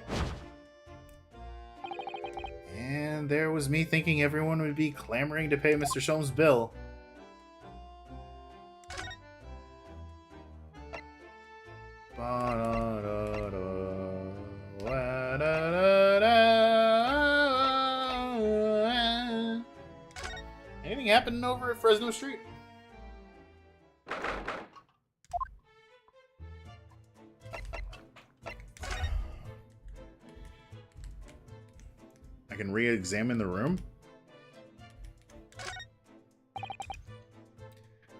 And there was me thinking everyone would be clamoring to pay Mr. Sholmes' bill. Anything happening over at Fresno Street? I can re-examine the room.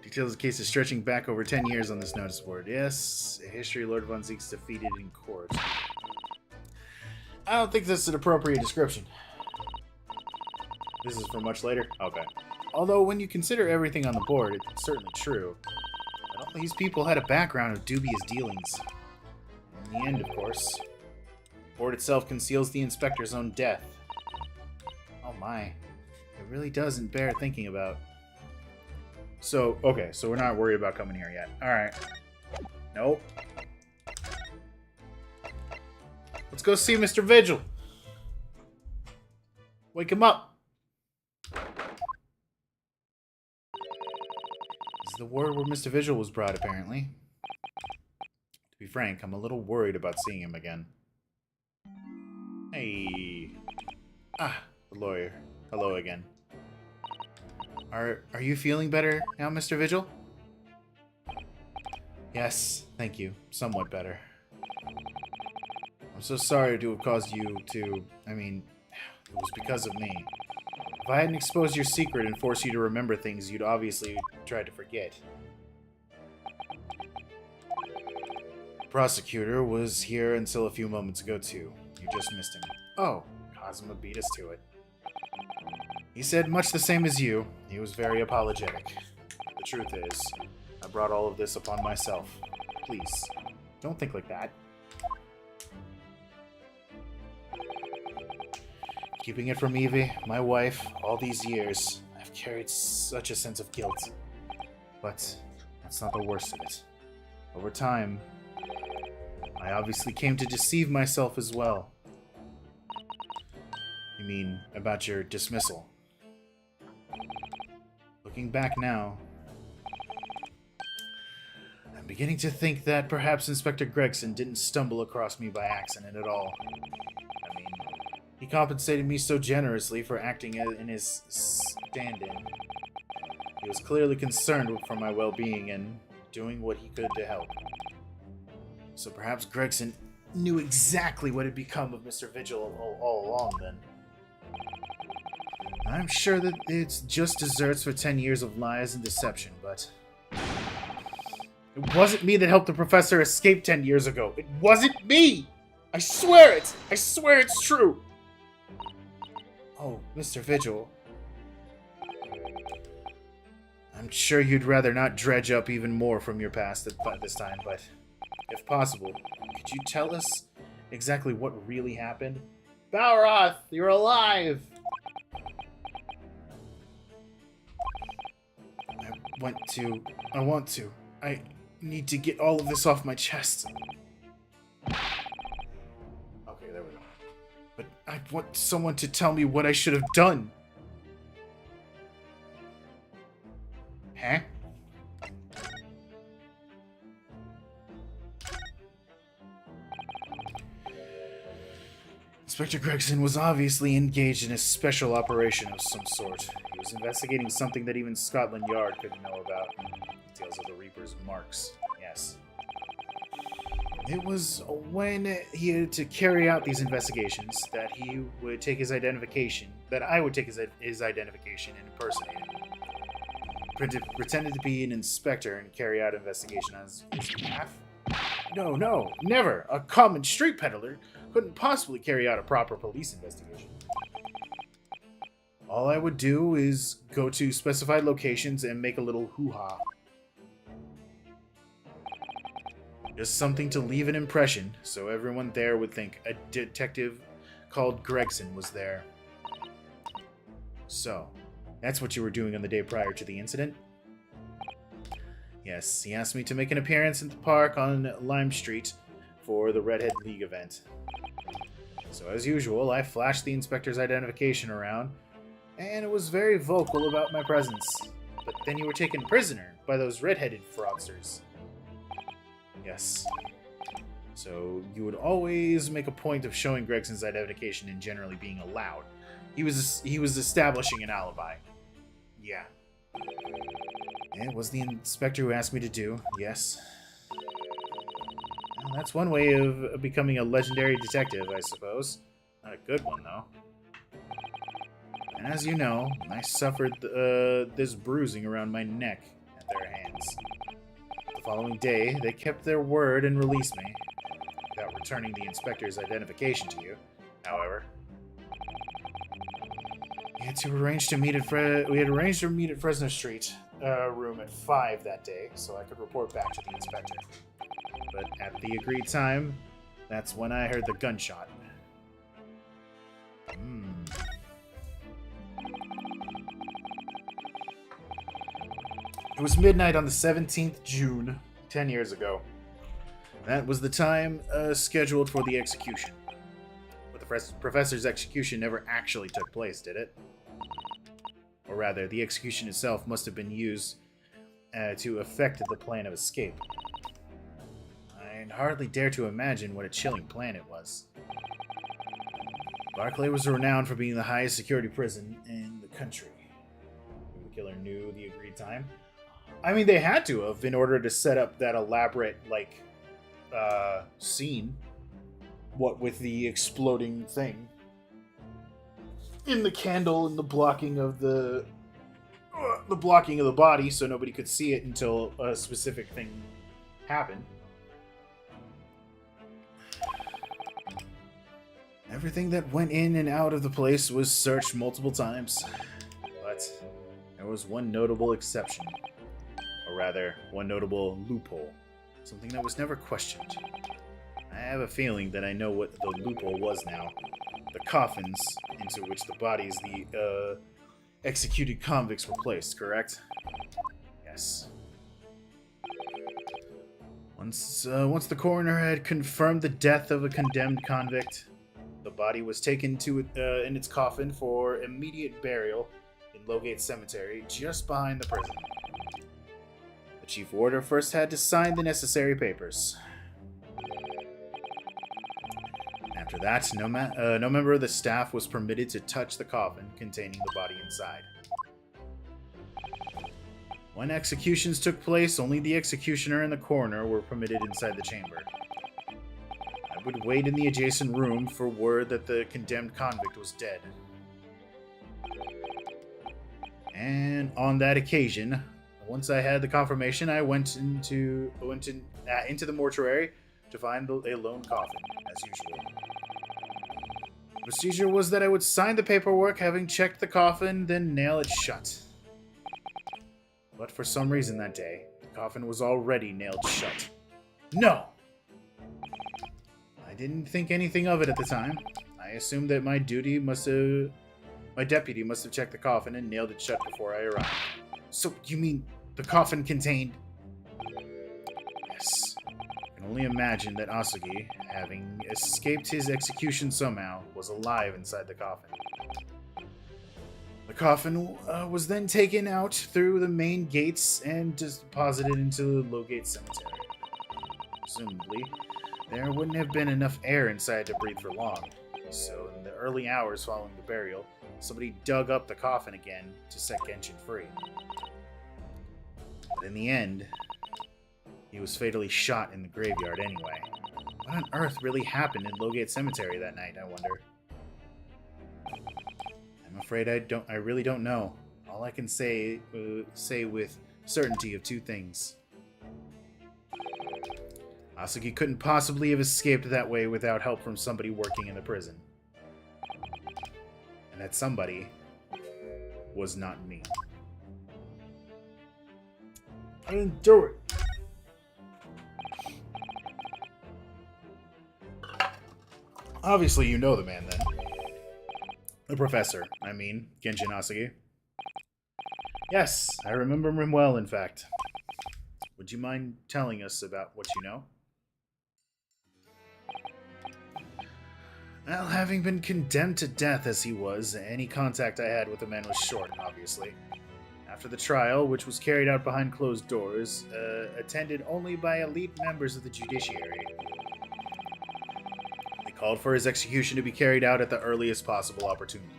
Details of the case is stretching back over 10 years on this notice board. Yes, a history Lord Von Ziek's defeated in court. I don't think that's an appropriate description. This is for much later? Okay. Although, when you consider everything on the board, it's certainly true. But all these people had a background of dubious dealings. In the end, of course, the board itself conceals the inspector's own death. Oh my. It really doesn't bear thinking about. So, okay, so we're not worried about coming here yet. Alright. Nope. Let's go see Mr. Vigil. Wake him up. This is the ward where Mr. Vigil was brought, apparently. To be frank, I'm a little worried about seeing him again. Hey. Ah, the lawyer. Hello again. Are you feeling better now, Mr. Vigil? Yes, thank you. Somewhat better. I'm so sorry to have caused you to... I mean, it was because of me. If I hadn't exposed your secret and forced you to remember things you'd obviously tried to forget. The prosecutor was here until a few moments ago, too. You just missed him. Oh, Cosima beat us to it. He said much the same as you. He was very apologetic. The truth is, I brought all of this upon myself. Please, don't think like that. Keeping it from Evie, my wife, all these years, I've carried such a sense of guilt. But that's not the worst of it. Over time, I obviously came to deceive myself as well. You mean about your dismissal? Looking back now, I'm beginning to think that perhaps Inspector Gregson didn't stumble across me by accident at all. I mean, he compensated me so generously for acting in his stand-in. He was clearly concerned for my well-being and doing what he could to help. So perhaps Gregson knew exactly what had become of Mr. Vigil all along then. I'm sure that it's just desserts for 10 years of lies and deception, but... It wasn't me that helped the professor escape 10 years ago. It wasn't me! I swear it! I swear it's true! Oh, Mr. Vigil. I'm sure you'd rather not dredge up even more from your past at this time, but... If possible, could you tell us exactly what really happened? Balroth, you're alive! I want to. I need to get all of this off my chest. Okay, there we go. But I want someone to tell me what I should have done. Huh? Inspector Gregson was obviously engaged in a special operation of some sort. He was investigating something that even Scotland Yard couldn't know about. Details of the Reaper's marks. Yes. It was when he had to carry out these investigations that he would take his identification, that I would take his identification and impersonate him. Pretended to be an inspector and carry out investigation on his behalf? No, never! A common street peddler couldn't possibly carry out a proper police investigation. All I would do is go to specified locations and make a little hoo-ha. Just something to leave an impression, so everyone there would think a detective called Gregson was there. So, that's what you were doing on the day prior to the incident? Yes, he asked me to make an appearance at the park on Lime Street for the Redhead League event. So as usual, I flashed the inspector's identification around, and was very vocal about my presence. But then you were taken prisoner by those red-headed fraudsters. Yes. So you would always make a point of showing Gregson's identification and generally being allowed. He was establishing an alibi. Yeah. It was the inspector who asked me to do, yes. Well, that's one way of becoming a legendary detective, I suppose. Not a good one, though. And as you know, I suffered this bruising around my neck at their hands. The following day, they kept their word and released me, without returning the inspector's identification to you, however. We had arranged to meet at Fresno Street room at 5 that day, so I could report back to the inspector. But at the agreed time, that's when I heard the gunshot. It was midnight on the 17th June, 10 years ago. That was the time scheduled for the execution. But the professor's execution never actually took place, did it? Or rather, the execution itself must have been used to effect the plan of escape. I'd hardly dare to imagine what a chilling plan it was. Barclay was renowned for being the highest security prison in the country. The killer knew the agreed time. I mean, they had to have in order to set up that elaborate, scene. What with the exploding thing. In the candle and the blocking of the body so nobody could see it until a specific thing happened. Everything that went in and out of the place was searched multiple times, but there was one notable exception. Or rather, one notable loophole. Something that was never questioned. I have a feeling that I know what the loophole was now. The coffins into which the bodies of the executed convicts were placed, correct? Yes. Once the coroner had confirmed the death of a condemned convict, the body was taken in its coffin for immediate burial in Lowgate Cemetery, just behind the prison. The chief warder first had to sign the necessary papers. After that, no member of the staff was permitted to touch the coffin containing the body inside. When executions took place, only the executioner and the coroner were permitted inside the chamber. I would wait in the adjacent room for word that the condemned convict was dead. And on that occasion, once I had the confirmation, I went into the mortuary to find a lone coffin, as usual. The procedure was that I would sign the paperwork, having checked the coffin, then nail it shut. But for some reason that day, the coffin was already nailed shut. No! I didn't think anything of it at the time. I assumed that my deputy must have checked the coffin and nailed it shut before I arrived. So, you mean the coffin contained... Yes. I can only imagine that Asugi, having escaped his execution somehow, was alive inside the coffin. The coffin was then taken out through the main gates and deposited into the Lowgate Cemetery. Presumably, there wouldn't have been enough air inside to breathe for long, so in the early hours following the burial, somebody dug up the coffin again to set Genshin free. But in the end, he was fatally shot in the graveyard anyway. What on earth really happened in Lowgate Cemetery that night, I wonder? I'm afraid I really don't know. All I can say with certainty of two things. Asugi couldn't possibly have escaped that way without help from somebody working in the prison. And that somebody was not me. I didn't do it. Obviously, you know the man, then. The professor, I mean, Genshin Asagi. Yes, I remember him well, in fact. Would you mind telling us about what you know? Well, having been condemned to death as he was, any contact I had with the man was short, obviously. After the trial, which was carried out behind closed doors, attended only by elite members of the judiciary, they called for his execution to be carried out at the earliest possible opportunity.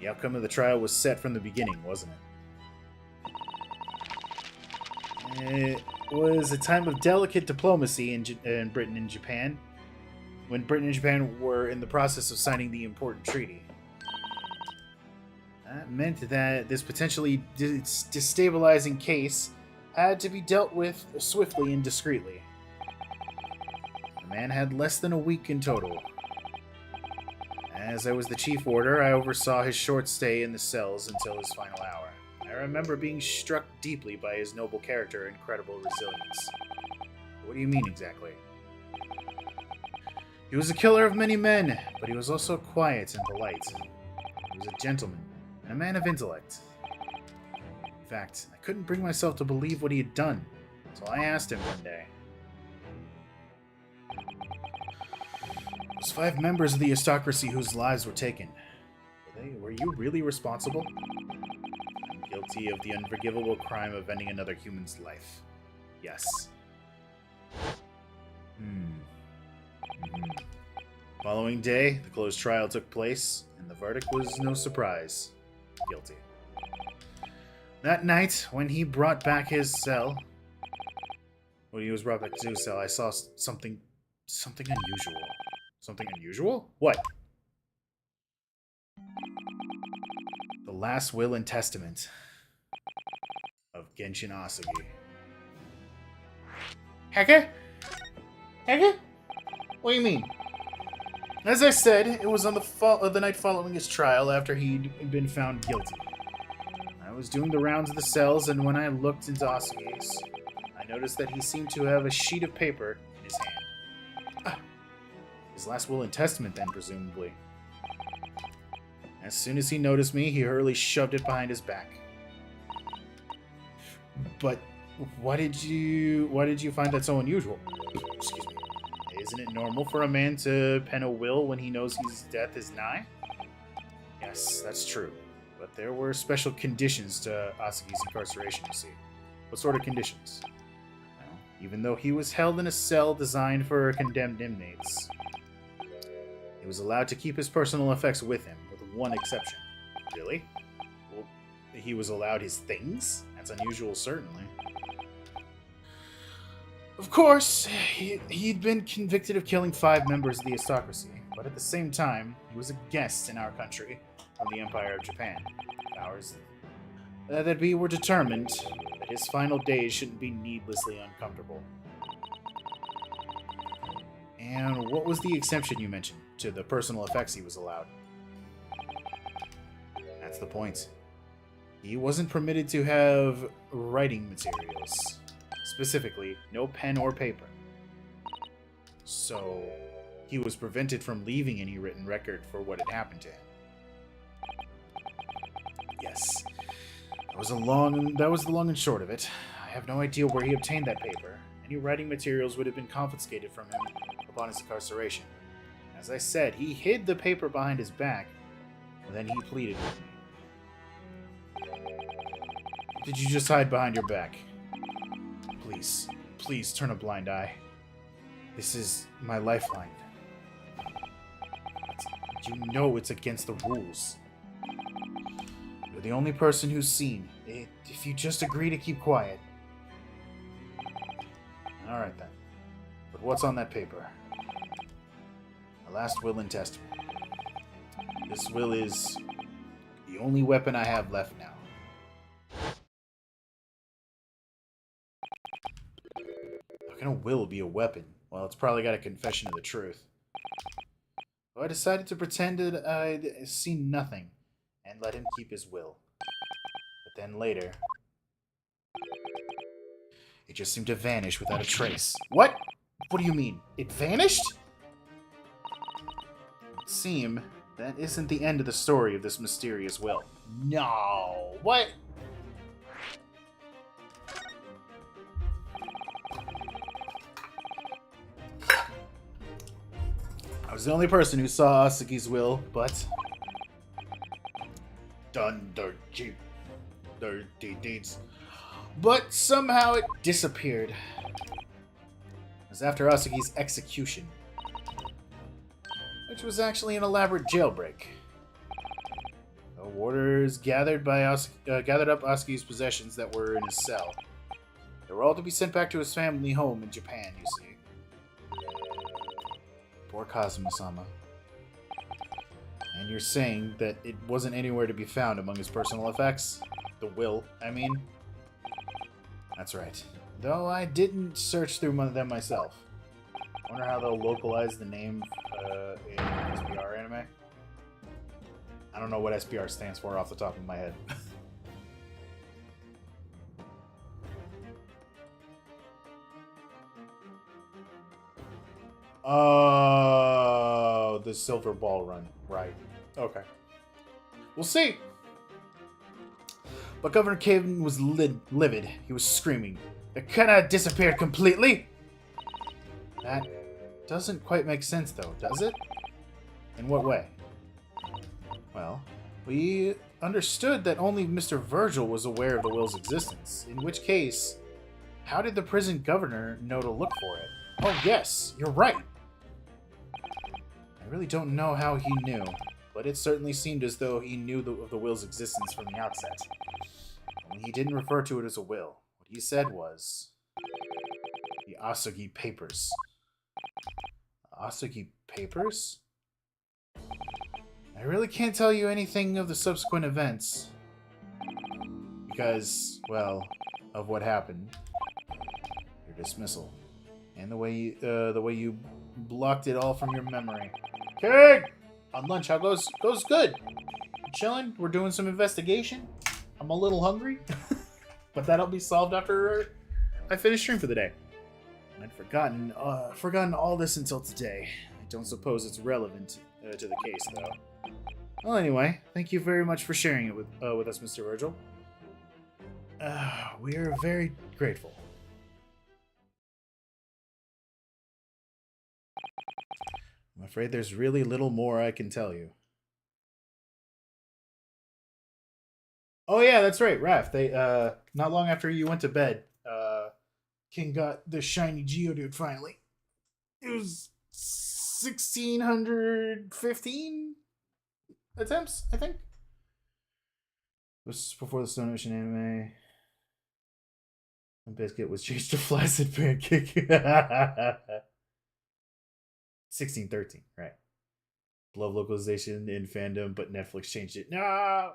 The outcome of the trial was set from the beginning, wasn't it? It was a time of delicate diplomacy in Britain and Japan, when Britain and Japan were in the process of signing the important treaty. That meant that this potentially destabilizing case had to be dealt with swiftly and discreetly. The man had less than a week in total. As I was the chief warder, I oversaw his short stay in the cells until his final hour. I remember being struck deeply by his noble character and incredible resilience. What do you mean exactly? He was a killer of many men, but he was also quiet and polite. He was a gentleman and a man of intellect. In fact, I couldn't bring myself to believe what he had done, so I asked him one day. Those 5 members of the aristocracy whose lives were taken, were you really responsible? I'm guilty of the unforgivable crime of ending another human's life. Yes. Following day, the closed trial took place, and the verdict was no surprise. Guilty. That night, when he brought back his cell, I saw something unusual. Something unusual? What? The last will and testament of Genshin Asagi. Heke? Heke? What do you mean? As I said, it was on the night following his trial after he'd been found guilty. I was doing the rounds of the cells, and when I looked into Asagi's, I noticed that he seemed to have a sheet of paper in his hand. His last will and testament, then, presumably. As soon as he noticed me, he hurriedly shoved it behind his back. But why did you find that so unusual? Excuse me. Isn't it normal for a man to pen a will when he knows his death is nigh? Yes, that's true. But there were special conditions to Asagi's incarceration, you see. What sort of conditions? Well, even though he was held in a cell designed for condemned inmates, he was allowed to keep his personal effects with him, with one exception. Really? Well, he was allowed his things? That's unusual, certainly. Of course, he'd been convicted of killing 5 members of the aristocracy, but at the same time, he was a guest in our country from the Empire of Japan. Powers that we were determined that his final days shouldn't be needlessly uncomfortable. And what was the exemption you mentioned to the personal effects he was allowed? That's the point. He wasn't permitted to have writing materials. Specifically, no pen or paper. So, he was prevented from leaving any written record for what had happened to him. Yes. That was the long and short of it. I have no idea where he obtained that paper. Any writing materials would have been confiscated from him upon his incarceration. As I said, he hid the paper behind his back, and then he pleaded with me. Did you just hide behind your back? Please turn a blind eye. This is my lifeline. You know it's against the rules. You're the only person who's seen. If you just agree to keep quiet. Alright then. But what's on that paper? My last will and testament. This will is the only weapon I have left now. How can a will be a weapon? Well, it's probably got a confession of the truth. So I decided to pretend that I'd seen nothing and let him keep his will. But then later, it just seemed to vanish without a trace. What? What do you mean? It vanished? seem that isn't the end of the story of this mysterious will. No! What? I was the only person who saw Asuki's will, but... done dirty deeds. But somehow it disappeared. It was after Asuki's execution, which was actually an elaborate jailbreak. The warders gathered up Asuki's possessions that were in his cell. They were all to be sent back to his family home in Japan, you see. Poor Kazuma-sama. And you're saying that it wasn't anywhere to be found among his personal effects? The will, I mean? That's right. Though I didn't search through them myself. Wonder how they'll localize the name in SPR anime. I don't know what SPR stands for off the top of my head. Oh, the Silver Ball Run. Right. Okay. We'll see. But Governor Caven was livid. He was screaming. It kinda disappeared completely. That doesn't quite make sense, though, does it? In what way? Well, we understood that only Mr. Virgil was aware of the will's existence. In which case, how did the prison governor know to look for it? Oh, yes, you're right. I really don't know how he knew, but it certainly seemed as though he knew of the will's existence from the outset. Only he didn't refer to it as a will. What he said was... the Asogi Papers. Asogi Papers? I really can't tell you anything of the subsequent events. Because, well, of what happened. Your dismissal. And the way you blocked it all from your memory. King! On lunch, how goes? Goes good. Chilling. We're doing some investigation. I'm a little hungry. But that'll be solved after I finish stream for the day. I'd forgotten all this until today. I don't suppose it's relevant to the case, though. Well, anyway, thank you very much for sharing it with us, Mr. Virgil. We are very grateful. I'm afraid there's really little more I can tell you. Oh yeah, that's right, Raph. They not long after you went to bed, King got the shiny Geodude finally. It was 1615 attempts, I think. It was before the Stone Ocean anime. And Biscuit was changed to Flaccid Pancake. 1613, right. Love localization in fandom, but Netflix changed it. No!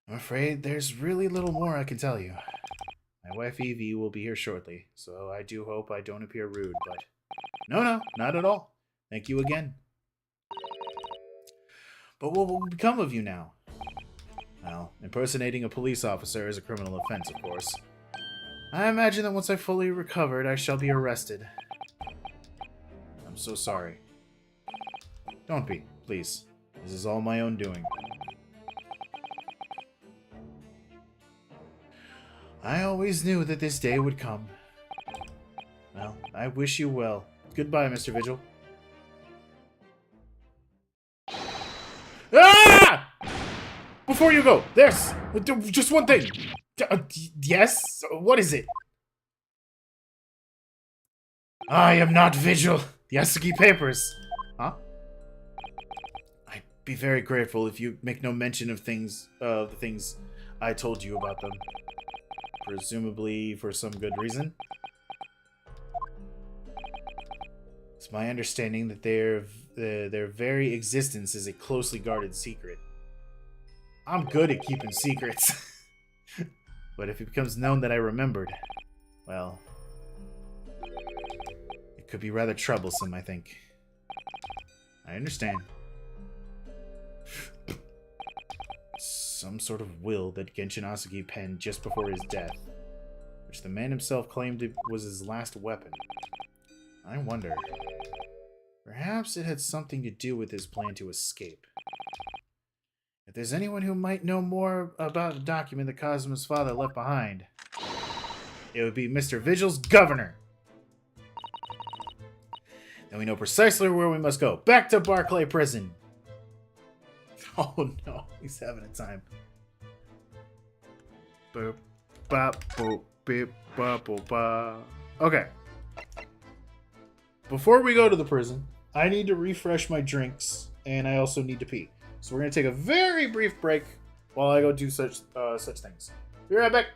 I'm afraid there's really little more I can tell you. My wife Evie will be here shortly, so I do hope I don't appear rude, but... No, not at all. Thank you again. But what will become of you now? Well, impersonating a police officer is a criminal offense, of course. I imagine that once I've fully recovered, I shall be arrested. I'm so sorry. Don't be, please. This is all my own doing. I always knew that this day would come. Well, I wish you well. Goodbye, Mr. Vigil. Ah! Before you go, there's just one thing. Yes? What is it? I am not Vigil. The Asuki Papers. Huh? I'd be very grateful if you make no mention of the things I told you about them. Presumably for some good reason. It's my understanding that their very existence is a closely guarded secret. I'm good at keeping secrets. But if it becomes known that I remembered, well, it could be rather troublesome, I think. I understand. Some sort of will that Genshin Asugi penned just before his death, which the man himself claimed it was his last weapon. I wonder. Perhaps it had something to do with his plan to escape. If there's anyone who might know more about the document that Cosmo's father left behind, it would be Mr. Vigil's governor. Then we know precisely where we must go. Back to Barclay Prison. Oh no, he's having a time. Boop, bop, boop, beep, bop, boop, ba. Okay. Before we go to the prison, I need to refresh my drinks, and I also need to pee. So we're gonna take a very brief break while I go do such things. Be right back.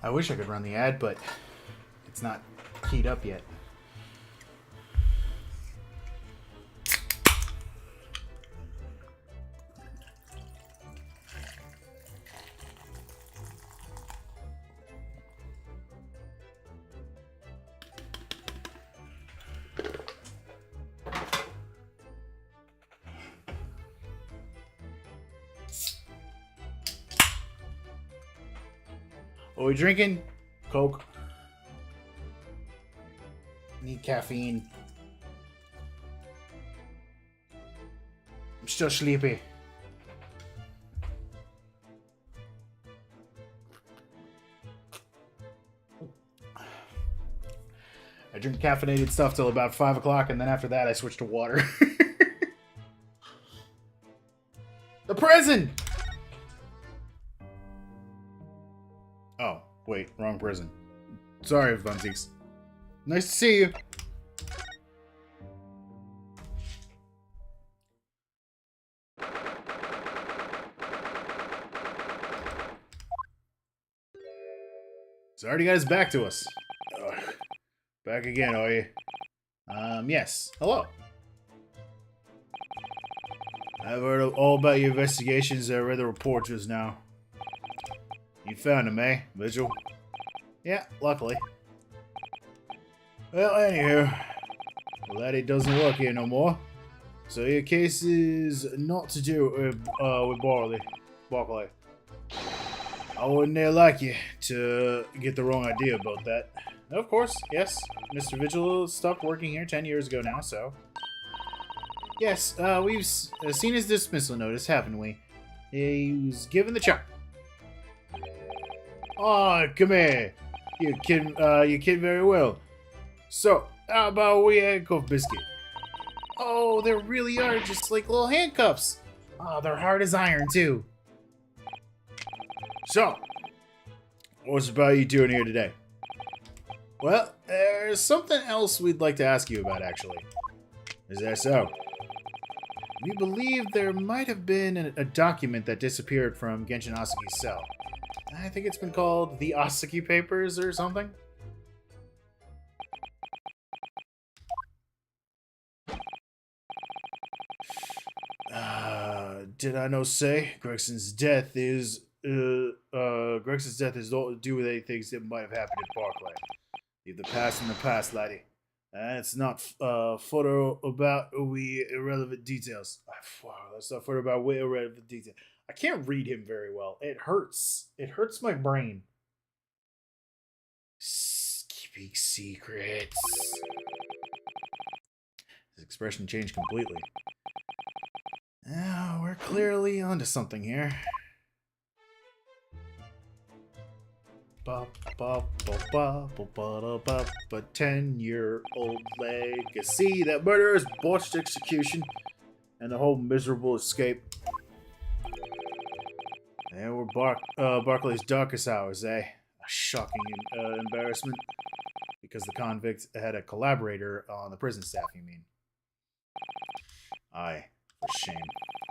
I wish I could run the ad, but it's not keyed up yet. What are we drinking? Coke. Need caffeine. I'm still sleepy. I drink caffeinated stuff till about 5 o'clock, and then after that I switch to water. The prison! Oh, wait, wrong prison. Sorry, Funsies. Nice to see you. He's already got his back to us. Ugh. Back again, are you? Yes. Hello. I've heard all about your investigations. I read the report just now. You found him, eh, Vigil? Yeah, luckily. Well, anywho, Laddie doesn't work here no more. So your case is not to do with Barclay. I wouldn't dare like you to get the wrong idea about that. Of course, yes. Mr. Vigil stopped working here 10 years ago now, so... Yes, we've seen his dismissal notice, haven't we? He was given the chop. Oh, come here. You kid very well. So, how about we handcuff Biscuit? Oh, they really are just like little handcuffs. Oh, they're hard as iron, too. So, what's about you doing here today? Well, there's something else we'd like to ask you about, actually. Is that so? We believe there might have been a document that disappeared from Genshin Asaki's cell. I think it's been called the Asaki Papers or something. Did I no say Gregson's death is all to do with anything that might have happened in Barclay. Leave the past in the past, laddie. It's not photo about we irrelevant details. That's not photo about we irrelevant details. I can't read him very well. It hurts. It hurts my brain. Keeping secrets. His expression changed completely. Now, we're clearly onto something here. A 10-year-old legacy that murderers botched execution and the whole miserable escape. They were Barclay's darkest hours, eh? A shocking embarrassment. Because the convict had a collaborator on the prison staff, you mean? Aye, for shame.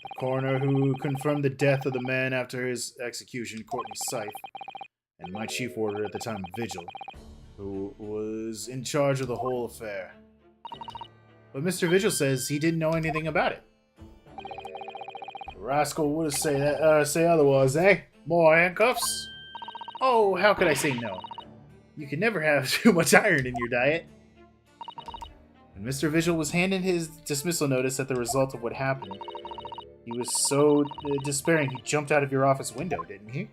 The coroner who confirmed the death of the man after his execution, Courtney Scythe, and my chief warder at the time, Vigil, who was in charge of the whole affair. But Mr. Vigil says he didn't know anything about it. The rascal would have say otherwise, eh? More handcuffs? Oh, how could I say no? You can never have too much iron in your diet. When Mr. Vigil was handed his dismissal notice at the result of what happened, he was so despairing he jumped out of your office window, didn't he?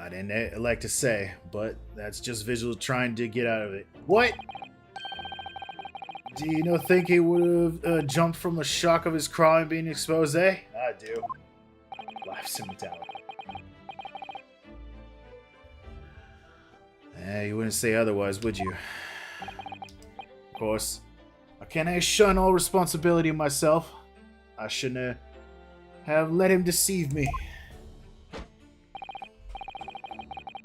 I didn't like to say, but that's just Vigil trying to get out of it. What? Do you not think he would have jumped from the shock of his crime being exposed, eh? I do. Laughs in metallic. You wouldn't say otherwise, would you? Of course. I can't shun all responsibility myself. I shouldn't have let him deceive me.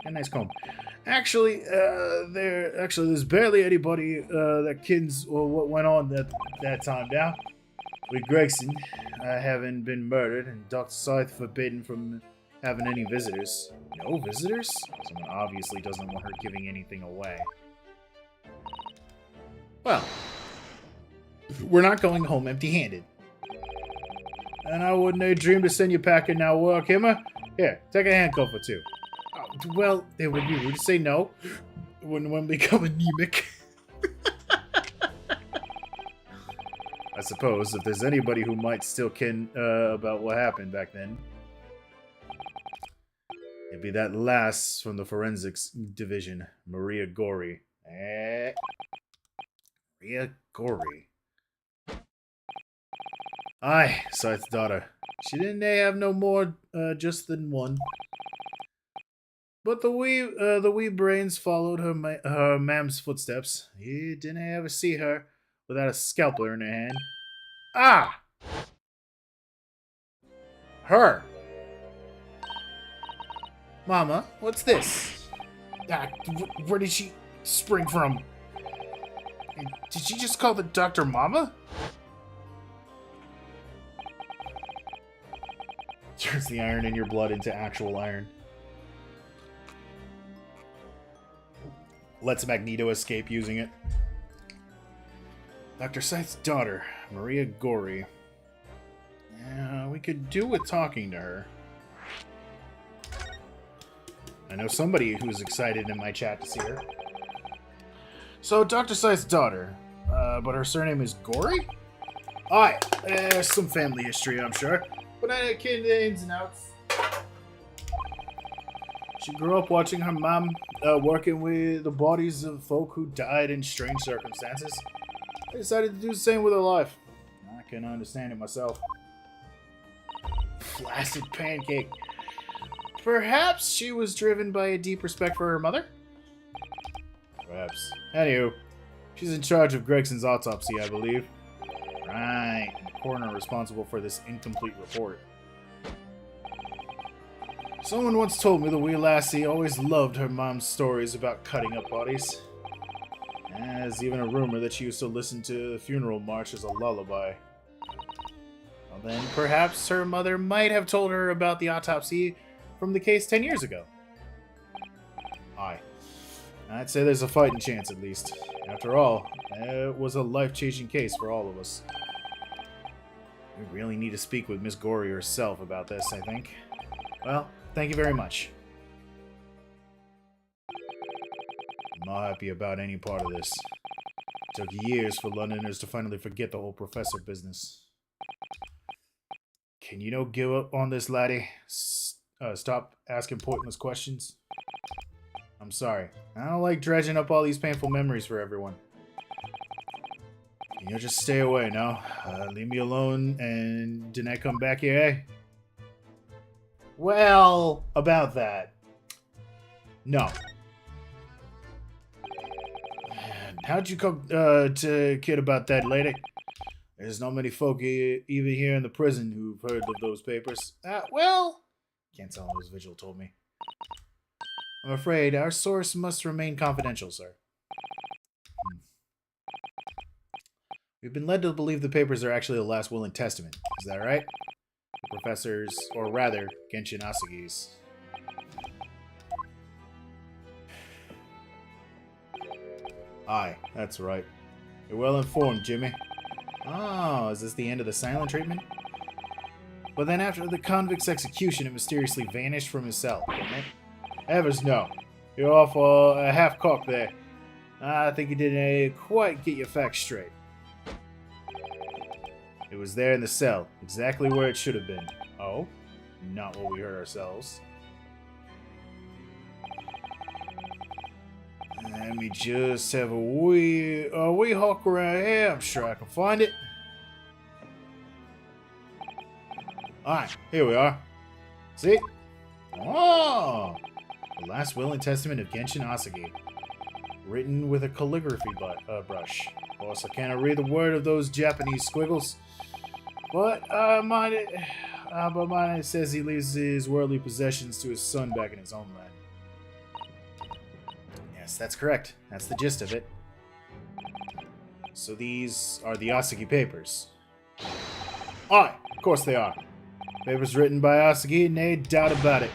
A nice comb. Actually, there's barely anybody that kins what went on that time now. With Gregson having been murdered and Dr. Scythe forbidden from having any visitors. No visitors? Someone obviously doesn't want her giving anything away. Well, we're not going home empty-handed. And I wouldn't have dreamed to send you packing now, will Kimmer? Here, take a handcuff or two. Well, it would be rude to say no. Wouldn't want to become anemic. I suppose if there's anybody who might still ken about what happened back then, it'd be that lass from the forensics division, Maria Gorey. Maria Gorey. Aye, Scythe's daughter. She didn't have no more just than one. But the wee brains followed her mam's footsteps. You didn't ever see her without a scalpel in her hand. Ah! Her! Mama, what's this? Where did she spring from? Did she just call the doctor Mama? Turns the iron in your blood into actual iron. Lets Magneto escape using it. Dr. Scythe's daughter, Maria Gorey. Yeah, we could do with talking to her. I know somebody who's excited in my chat to see her. So, Dr. Scythe's daughter, but her surname is Gorey? Aye, there's some family history, I'm sure, but I can't the ins and outs. She grew up watching her mom working with the bodies of folk who died in strange circumstances. I decided to do the same with her life. I can understand it myself. Flaccid pancake. Perhaps she was driven by a deep respect for her mother? Perhaps. Anywho, she's in charge of Gregson's autopsy, I believe. Right, and the coroner responsible for this incomplete report. Someone once told me the wee lassie always loved her mom's stories about cutting up bodies. There's even a rumor that she used to listen to the funeral march as a lullaby. Well then, perhaps her mother might have told her about the autopsy from the case 10 years ago. Aye. I'd say there's a fighting chance at least. After all, it was a life-changing case for all of us. We really need to speak with Miss Gory herself about this, I think. Well, thank you very much. I'm not happy about any part of this. It took years for Londoners to finally forget the whole professor business. Can you give up on this, laddie? Stop asking pointless questions? I'm sorry. I don't like dredging up all these painful memories for everyone. Can you just stay away now? Leave me alone and didn't I come back here, eh? Well, about that. No. How'd you come to kid about that, lady? There's not many folk even here in the prison who've heard of those papers. Well... Can't tell what Vigil told me. I'm afraid our source must remain confidential, sir. We've been led to believe the papers are actually the last will and testament. Is that right? The professor's, or rather, Genshin Asagi's. Aye, that's right. You're well informed, Jimmy. Oh, is this the end of the silent treatment? But then after the convict's execution, it mysteriously vanished from his cell, didn't it? Heavens no. You're off a half-cocked there. I think you didn't quite get your facts straight. It was there in the cell, exactly where it should have been. Oh? Not what we heard ourselves. Let me just have a wee hawk around here. I'm sure I can find it. Alright, here we are. See? Oh! The last will and testament of Genshin Asagi. Written with a calligraphy brush. Of course, I cannot read the word of those Japanese squiggles. But mine says he leaves his worldly possessions to his son back in his homeland. Yes, that's correct. That's the gist of it. So these are the Asagi papers. Aye, of course they are. Papers written by Asagi, no doubt about it.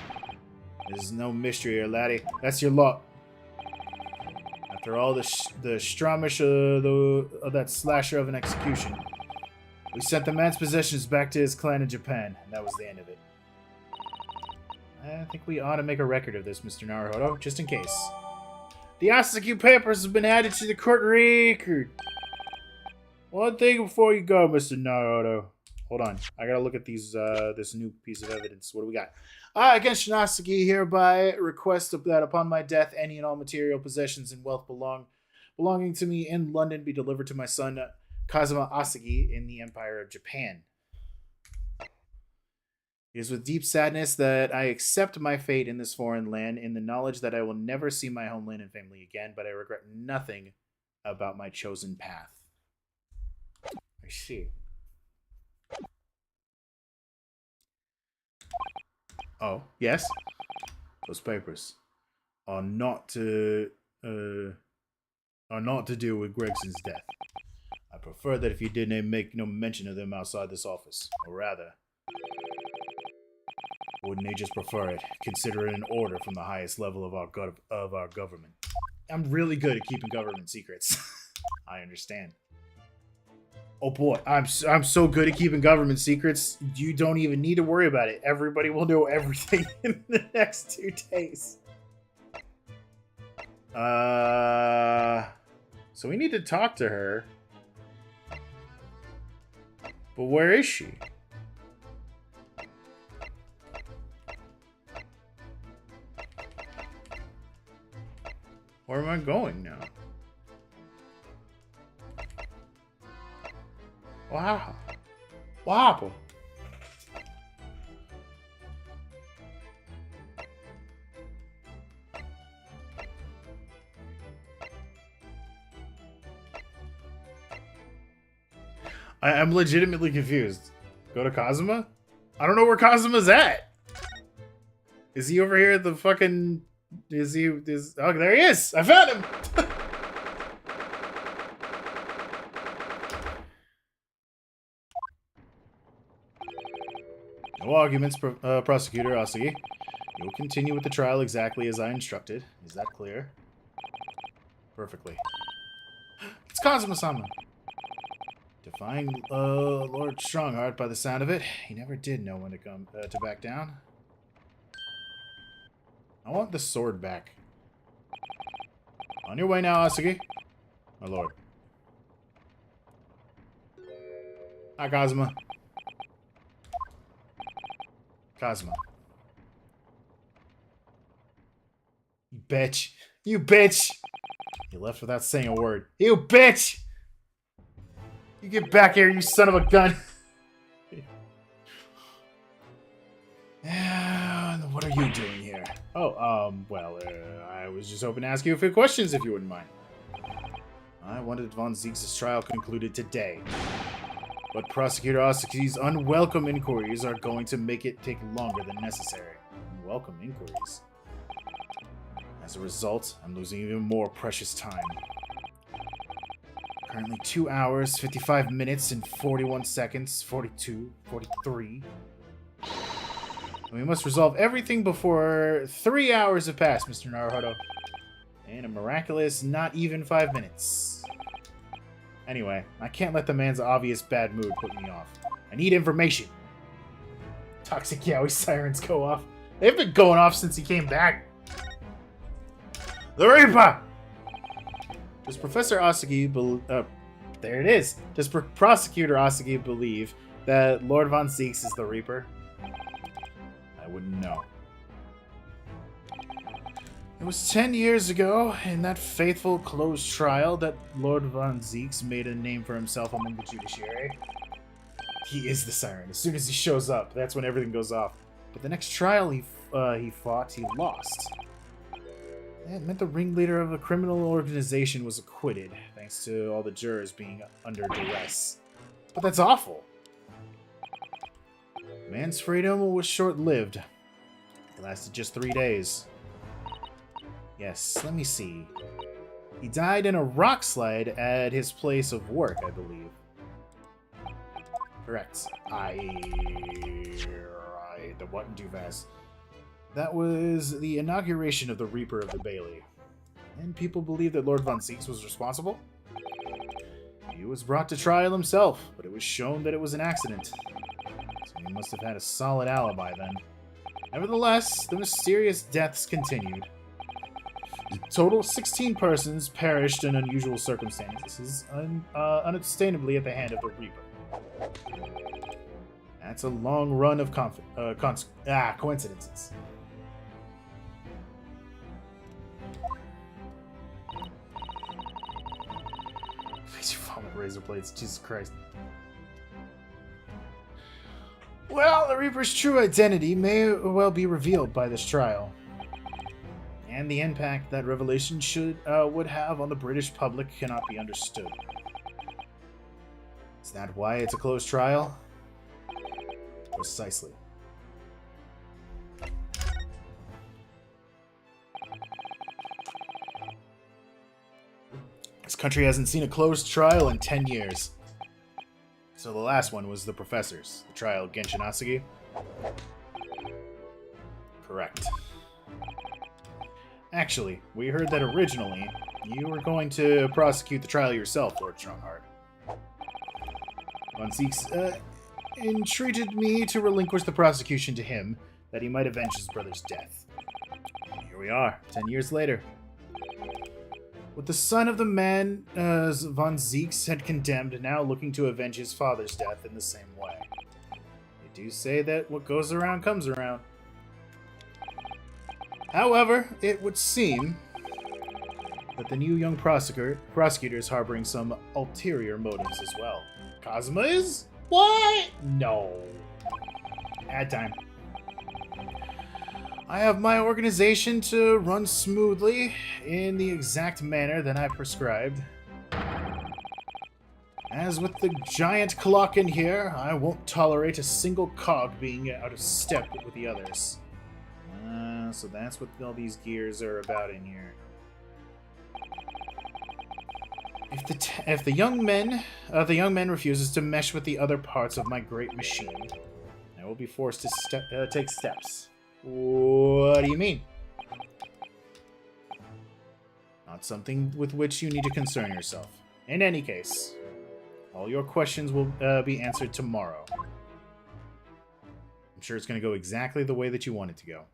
There's no mystery here, laddie. That's your lot. After all the stramish of that slasher of an execution, we sent the man's possessions back to his clan in Japan, and that was the end of it. I think we ought to make a record of this, Mr. Naruhodo, just in case. The Asagi papers have been added to the court record. One thing before you go, Mr. Naruhodo. Hold on, I gotta look at these. This new piece of evidence. What do we got? Against Shinasagi, hereby request that upon my death, any and all material possessions and wealth belonging to me in London be delivered to my son Kazuma Asagi in the Empire of Japan. It is with deep sadness that I accept my fate in this foreign land, in the knowledge that I will never see my homeland and family again, but I regret nothing about my chosen path. I see. Oh, yes? Those papers are not to do with Gregson's death. I prefer that if you didn't make no mention of them outside this office, or rather, wouldn't you just prefer it? Consider it an order from the highest level of our government. I'm really good at keeping government secrets. I understand. Oh boy, I'm so good at keeping government secrets, you don't even need to worry about it. Everybody will know everything in the next 2 days. So we need to talk to her. But where is she? Where am I going now? Wow. Wow. I'm legitimately confused. Go to Kazuma? I don't know where Kazuma's at. Is he over here at the fucking... Oh, there he is! I found him! No arguments, Prosecutor Asagi. You'll continue with the trial exactly as I instructed. Is that clear? Perfectly. It's Kazuma-sama. Defying Lord Strongheart by the sound of it. He never did know when to come to back down. I want the sword back. On your way now, Asagi. My lord. Hi, Kazuma. Kazuma. You bitch. You bitch! You left without saying a word. You bitch! You get back here, you son of a gun! And what are you doing here? Oh, well, I was just hoping to ask you a few questions if you wouldn't mind. I wanted Von Zieks' trial concluded today. But Prosecutor Asaki's unwelcome inquiries are going to make it take longer than necessary. Unwelcome inquiries? As a result, I'm losing even more precious time. Currently 2 hours, 55 minutes, and 41 seconds, 42, 43. We must resolve everything before 3 hours have passed, Mr. Naruhodo. And a miraculous not even 5 minutes. Anyway, I can't let the man's obvious bad mood put me off. I need information. Toxic Yaoi sirens go off. They've been going off since he came back. The Reaper! Does Professor Asagi there it is. Does Prosecutor Asagi believe that Lord Von Zieks is the Reaper? I wouldn't know. It was 10 years ago, in that faithful closed trial, that Lord Von Zieks made a name for himself among the judiciary. He is the siren. As soon as he shows up, that's when everything goes off. But the next trial he fought, he lost. It meant the ringleader of a criminal organization was acquitted, thanks to all the jurors being under duress. But that's awful. Man's freedom was short-lived. It lasted just 3 days. Yes, let me see. He died in a rock slide at his place of work, I believe. Correct. The button too fast. That was the inauguration of the Reaper of the Bailey. And people believe that Lord Von Zieks was responsible. He was brought to trial himself, but it was shown that it was an accident. So he must have had a solid alibi then. Nevertheless, the mysterious deaths continued. In total, 16 persons perished in unusual circumstances, unsustainably at the hand of the Reaper. That's a long run of coincidences. Makes you vomit razor blades, Jesus Christ. Well, the Reaper's true identity may well be revealed by this trial. And the impact that revelation would have on the British public cannot be understood. Is that why it's a closed trial? Precisely. This country hasn't seen a closed trial in 10 years. So the last one was the Professor's, the trial of Genshin Asagi? Correct. Actually, we heard that originally you were going to prosecute the trial yourself, Lord Strongheart. Von Zieks entreated me to relinquish the prosecution to him, that he might avenge his brother's death. Here we are, 10 years later. With the son of the man Von Zieks had condemned now looking to avenge his father's death in the same way. They do say that what goes around comes around. However, it would seem that the new young prosecutor is harboring some ulterior motives as well. Kazuma is? What? No. Ad time. I have my organization to run smoothly in the exact manner that I prescribed. As with the giant clock in here, I won't tolerate a single cog being out of step with the others. So that's what all these gears are about in here. If the young man refuses to mesh with the other parts of my great machine, I will be forced to take steps. What do you mean? Not something with which you need to concern yourself. In any case, all your questions will be answered tomorrow. I'm sure it's going to go exactly the way that you want it to go.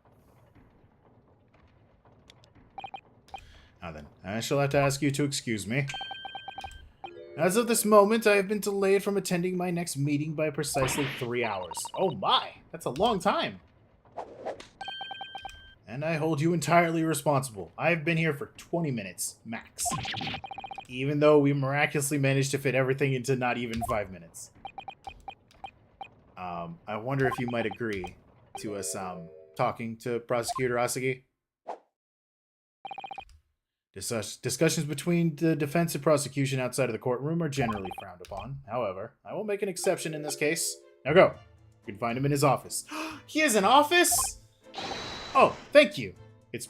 Now then, I shall have to ask you to excuse me. As of this moment, I have been delayed from attending my next meeting by precisely 3 hours. Oh my, that's a long time. And I hold you entirely responsible. I have been here for 20 minutes, max. Even though we miraculously managed to fit everything into not even 5 minutes. I wonder if you might agree to us, talking to Prosecutor Asagi. Discussions between the defense and prosecution outside of the courtroom are generally frowned upon. However, I will make an exception in this case. Now go. You can find him in his office. He has an office? Oh, thank you. It's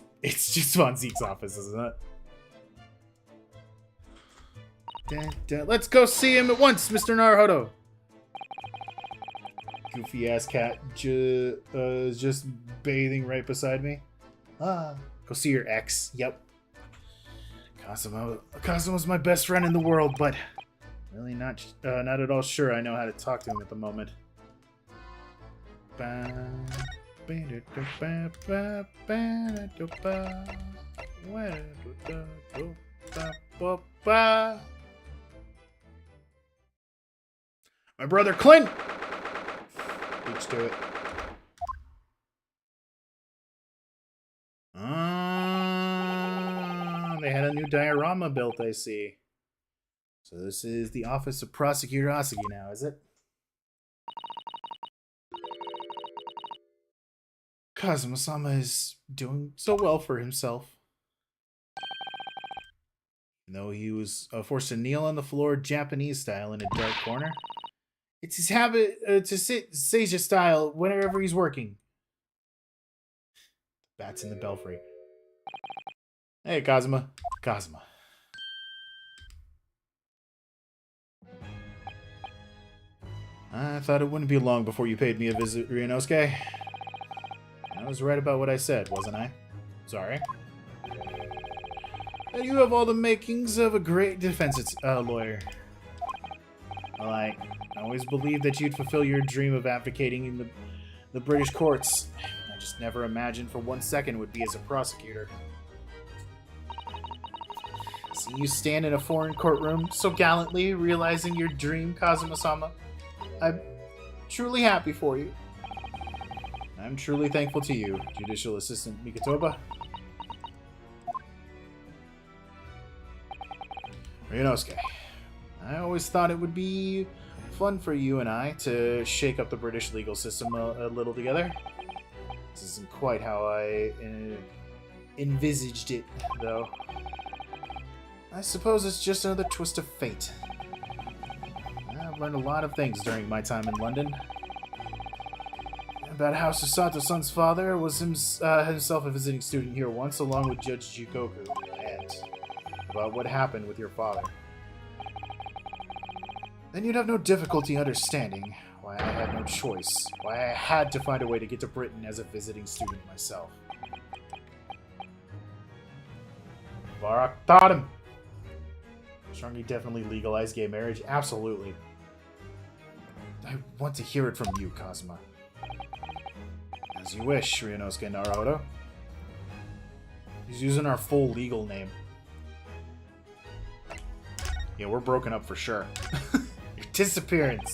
just Von Zeke's office, isn't it? Let's go see him at once, Mr. Naruhodo. Goofy ass cat just bathing right beside me. Go see your ex. Yep. Kazuma's my best friend in the world, but really not at all sure I know how to talk to him at the moment. My brother Clint! Beats to it. They had a new diorama built, I see. So this is the office of Prosecutor Asagi now, is it? Kazuma-sama is doing so well for himself. Even though he was forced to kneel on the floor Japanese style in a dark corner. It's his habit to sit Seija style whenever he's working. Bats in the belfry. Hey, Kazuma. Kazuma. I thought it wouldn't be long before you paid me a visit, Ryunosuke. I was right about what I said, wasn't I? Sorry. And you have all the makings of a great defense lawyer. Well, I always believed that you'd fulfill your dream of advocating in the British courts. I just never imagined for 1 second would be as a prosecutor. See you stand in a foreign courtroom so gallantly, realizing your dream, Kazuma-sama. I'm truly happy for you. I'm truly thankful to you, Judicial Assistant Mikotoba. Ryunosuke, I always thought it would be fun for you and I to shake up the British legal system a little together. This isn't quite how I envisaged it, though. I suppose it's just another twist of fate. I've learned a lot of things during my time in London. About how Susato-san's father was himself a visiting student here once, along with Judge Jikoku, and about what happened with your father. Then you'd have no difficulty understanding why I had no choice, why I had to find a way to get to Britain as a visiting student myself. Barak taught him! Shungi definitely legalized gay marriage? Absolutely. I want to hear it from you, Kazuma. As you wish, Ryunosuke Naruhodo. He's using our full legal name. Yeah, we're broken up for sure. Your disappearance.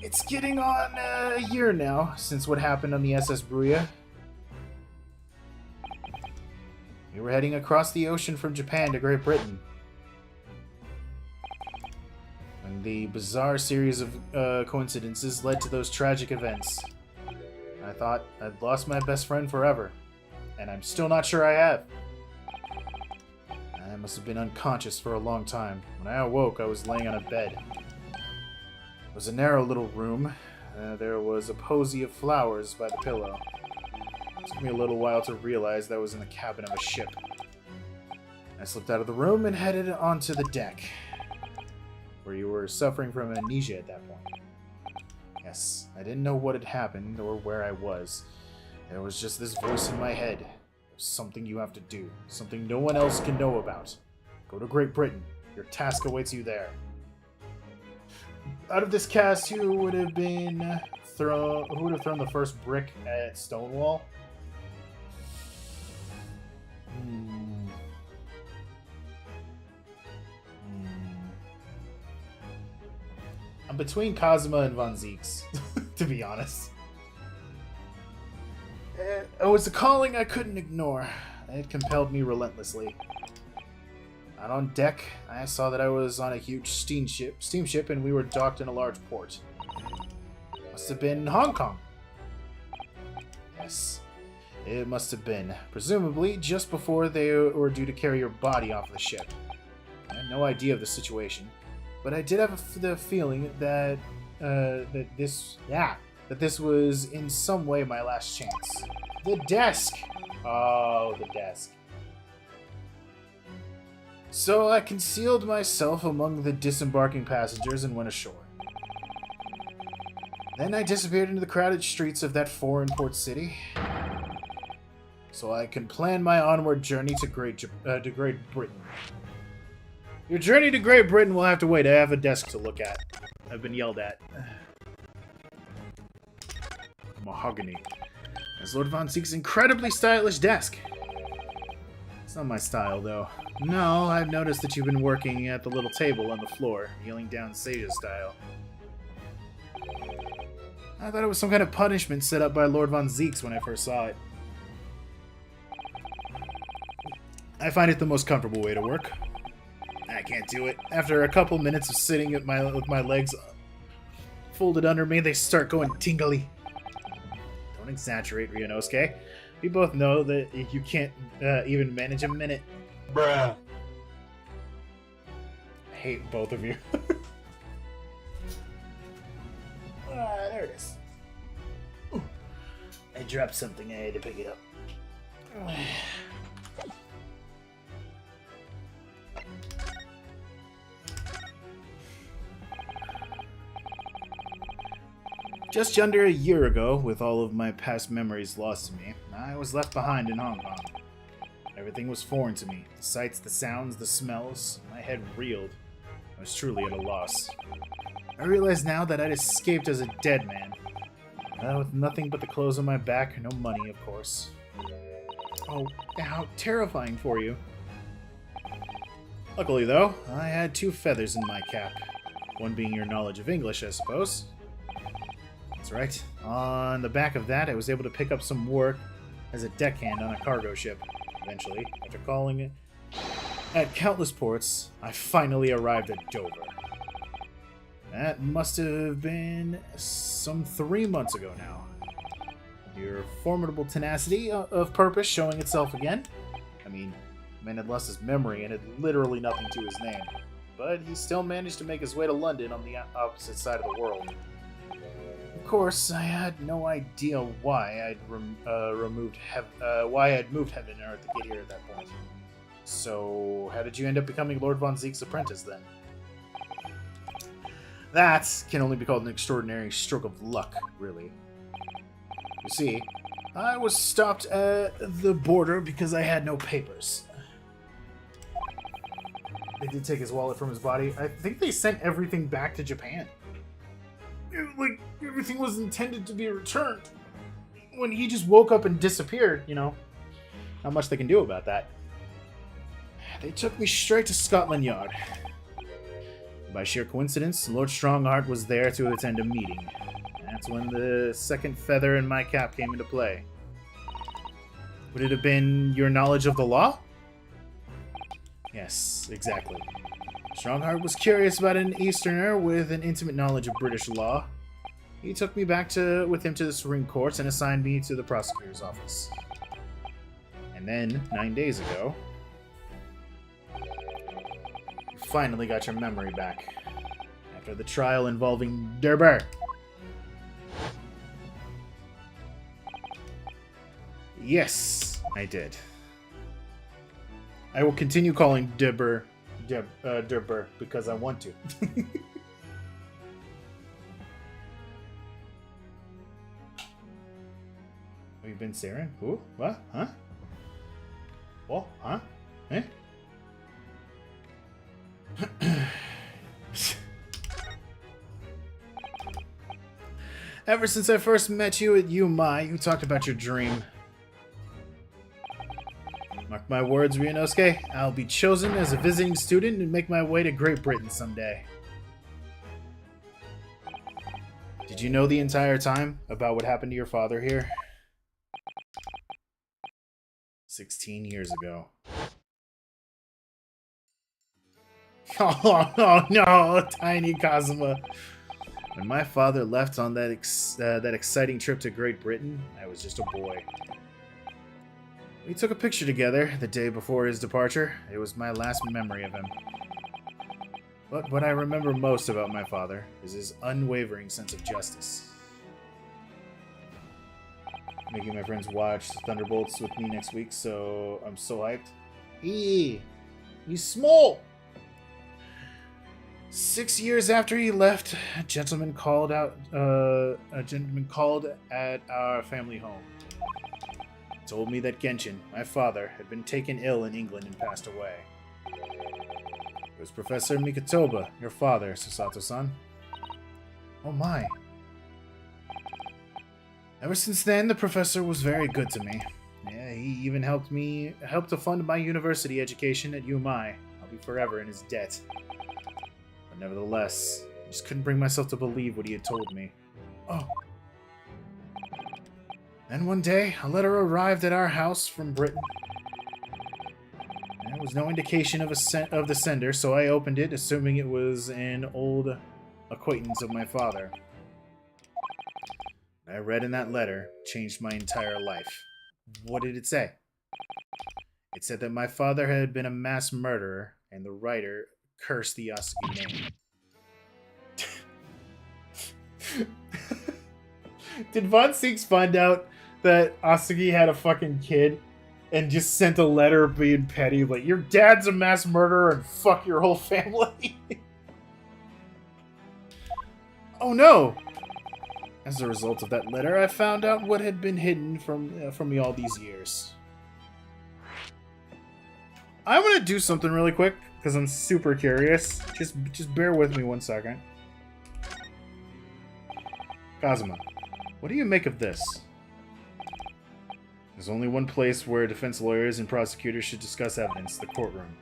It's getting on a year now since what happened on the SS Bruya. We were heading across the ocean from Japan to Great Britain. When the bizarre series of coincidences led to those tragic events. I thought I'd lost my best friend forever, and I'm still not sure I have. I must have been unconscious for a long time. When I awoke, I was laying on a bed. It was a narrow little room. There was a posy of flowers by the pillow. It took me a little while to realize that I was in the cabin of a ship. I slipped out of the room and headed onto the deck, where you were suffering from amnesia at that point. Yes, I didn't know what had happened or where I was. There was just this voice in my head. There's something you have to do, something no one else can know about. Go to Great Britain. Your task awaits you there. Out of this cast, who would have thrown the first brick at Stonewall? I'm between Kazuma and Von Zeeks, to be honest. It was a calling I couldn't ignore. It compelled me relentlessly. Out on deck, I saw that I was on a huge steamship, and we were docked in a large port. Must have been Hong Kong. Yes, it must have been. Presumably, just before they were due to carry your body off the ship. I had no idea of the situation, but I did have the feeling that this was in some way my last chance. The desk! Oh, the desk. So I concealed myself among the disembarking passengers and went ashore. Then I disappeared into the crowded streets of that foreign port city, so I can plan my onward journey to Great Britain. Your journey to Great Britain will have to wait. I have a desk to look at. I've been yelled at. Mahogany. That's Lord Von Zeek's incredibly stylish desk. It's not my style, though. No, I've noticed that you've been working at the little table on the floor, kneeling down Seiya style. I thought it was some kind of punishment set up by Lord Von Zeeks when I first saw it. I find it the most comfortable way to work. I can't do it. After a couple minutes of sitting with my legs folded under me, they start going tingly. Don't exaggerate, Ryunosuke. We both know that you can't even manage a minute. Bruh. I hate both of you. There it is. Ooh. I dropped something. I had to pick it up. Just under a year ago, with all of my past memories lost to me, I was left behind in Hong Kong. Everything was foreign to me. The sights, the sounds, the smells. My head reeled. I was truly at a loss. I realize now that I'd escaped as a dead man. With nothing but the clothes on my back, no money, of course. Oh, how terrifying for you. Luckily, though, I had 2 feathers in my cap. One being your knowledge of English, I suppose. That's right. On the back of that, I was able to pick up some work as a deckhand on a cargo ship. Eventually, after calling it at countless ports, I finally arrived at Dover. That must have been some 3 months ago now. Your formidable tenacity of purpose showing itself again. I mean, man had lost his memory and had literally nothing to his name. But he still managed to make his way to London on the opposite side of the world. Of course, I had no idea why why I'd moved heaven and earth to get here at that point. So, how did you end up becoming Lord Von Zeek's apprentice then? That can only be called an extraordinary stroke of luck, really. You see, I was stopped at the border because I had no papers. They did take his wallet from his body. I think they sent everything back to Japan. Like, everything was intended to be returned. When he just woke up and disappeared, you know, not much they can do about that. They took me straight to Scotland Yard. By sheer coincidence, Lord Strongheart was there to attend a meeting. That's when the second feather in my cap came into play. Would it have been your knowledge of the law? Yes, exactly. Strongheart was curious about an Easterner with an intimate knowledge of British law. He took me back with him to the Supreme Court and assigned me to the prosecutor's office. And then, 9 days ago, you finally got your memory back. After the trial involving Derber. Yes, I did. I will continue calling Dibber because I want to. Have you been staring? Who? What? Huh? What? Huh? Eh? Ever since I first met you at UMai, you talked about your dream. Mark my words, Ryunosuke, I'll be chosen as a visiting student and make my way to Great Britain someday. Did you know the entire time about what happened to your father here? 16 years ago. Oh no, tiny Kazuma. When my father left on that exciting trip to Great Britain, I was just a boy. We took a picture together the day before his departure. It was my last memory of him. But what I remember most about my father is his unwavering sense of justice. Making my friends watch Thunderbolts with me next week, so I'm so hyped. He's small! 6 years after he left, a gentleman called at our family home. He told me that Genshin, my father, had been taken ill in England and passed away. It was Professor Mikotoba, your father, Susato-san. Oh my. Ever since then, the professor was very good to me. Yeah, he even helped to fund my university education at UMai. I'll be forever in his debt. But nevertheless, I just couldn't bring myself to believe what he had told me. Oh. Then one day, a letter arrived at our house from Britain. There was no indication of the sender, so I opened it, assuming it was an old acquaintance of my father. I read in that letter changed my entire life. What did it say? It said that my father had been a mass murderer, and the writer cursed the Asagi name. Did Von Seeks find out that Asagi had a fucking kid and just sent a letter being petty, like, your dad's a mass murderer and fuck your whole family? Oh no! As a result of that letter, I found out what had been hidden from me all these years. I'm gonna do something really quick, because I'm super curious. Just bear with me 1 second. Kazuma, what do you make of this? There's only one place where defense lawyers and prosecutors should discuss evidence, the courtroom.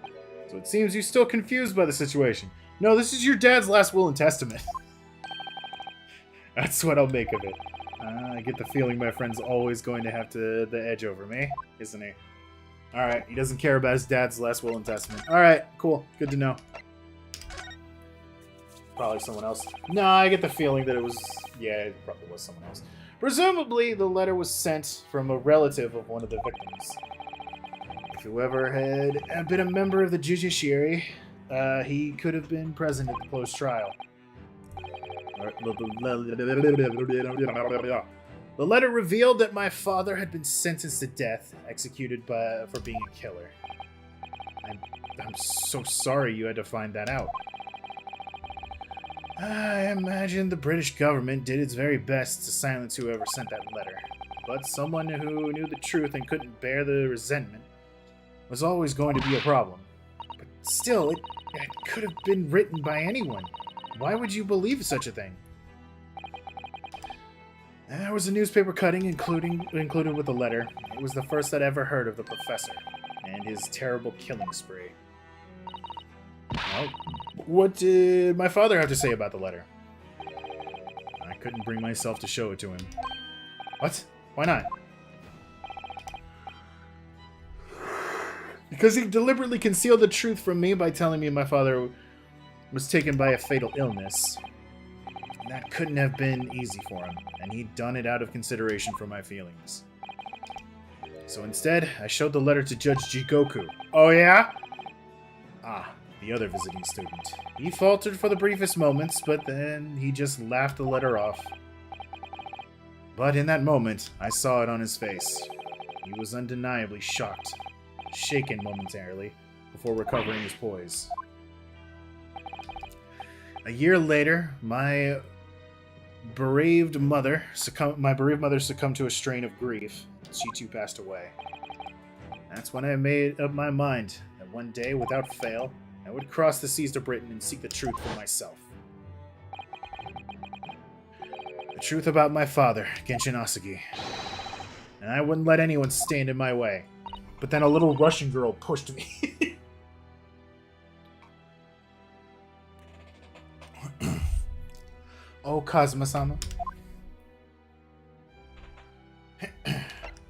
So it seems you're still confused by the situation. No, this is your dad's last will and testament. That's what I'll make of it. I get the feeling my friend's always going to have the edge over me, isn't he? Alright, he doesn't care about his dad's last will and testament. Alright, cool. Good to know. Probably someone else. No, I get the feeling that it was... Yeah, it probably was someone else. Presumably, the letter was sent from a relative of one of the victims. If whoever had been a member of the judiciary, he could have been present at the closed trial. The letter revealed that my father had been sentenced to death, executed for being a killer. I'm so sorry you had to find that out. I imagine the British government did its very best to silence whoever sent that letter. But someone who knew the truth and couldn't bear the resentment was always going to be a problem. But still, it could have been written by anyone. Why would you believe such a thing? There was a newspaper cutting included with the letter. It was the first I'd ever heard of the professor and his terrible killing spree. Well, what did my father have to say about the letter? I couldn't bring myself to show it to him. What? Why not? Because he deliberately concealed the truth from me by telling me my father was taken by a fatal illness. That couldn't have been easy for him, and he'd done it out of consideration for my feelings. So instead, I showed the letter to Judge Jigoku. Oh yeah? Ah, the other visiting student. He faltered for the briefest moments, but then he just laughed the letter off. But in that moment, I saw it on his face. He was undeniably shocked, shaken momentarily, before recovering his poise. A year later, my bereaved mother succumbed to a strain of grief. She too passed away. That's when I made up my mind that one day, without fail, I would cross the seas to Britain and seek the truth for myself. The truth about my father, Genshin Asagi. And I wouldn't let anyone stand in my way. But then a little Russian girl pushed me. Oh, Kazuma-sama.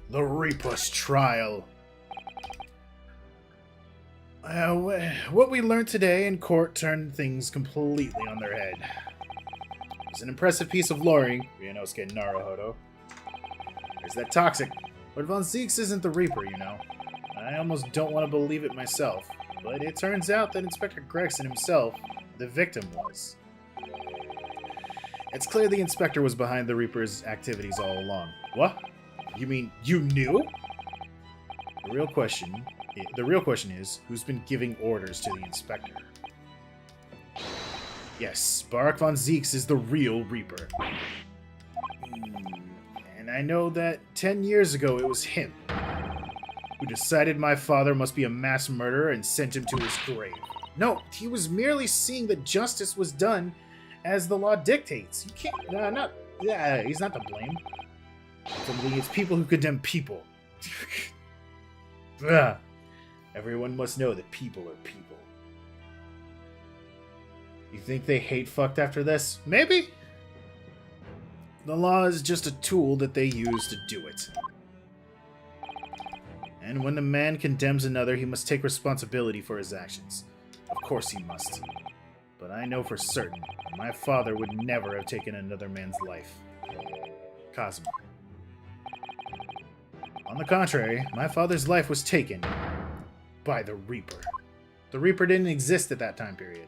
The Reaper's Trial. What we learned today in court turned things completely on their head. It's an impressive piece of lawyering, Ryunosuke Naruhodo. There's that toxic, but Von Zieks isn't the Reaper, you know. I almost don't want to believe it myself, but it turns out that Inspector Gregson himself, the victim, was. It's clear the Inspector was behind the Reaper's activities all along. What? You mean you knew? The real question is, who's been giving orders to the Inspector? Yes, Barak Von Zieks is the real Reaper. And I know that 10 years ago it was him who decided my father must be a mass murderer and sent him to his grave. No, he was merely seeing that justice was done as the law dictates. You can't... he's not to blame. Ultimately, it's people who condemn people. Everyone must know that people are people. You think they hate fucked after this? Maybe. The law is just a tool that they use to do it. And when a man condemns another, he must take responsibility for his actions. Of course he must. But I know for certain that my father would never have taken another man's life. Kazuma. On the contrary, my father's life was taken by the Reaper. The Reaper didn't exist at that time period.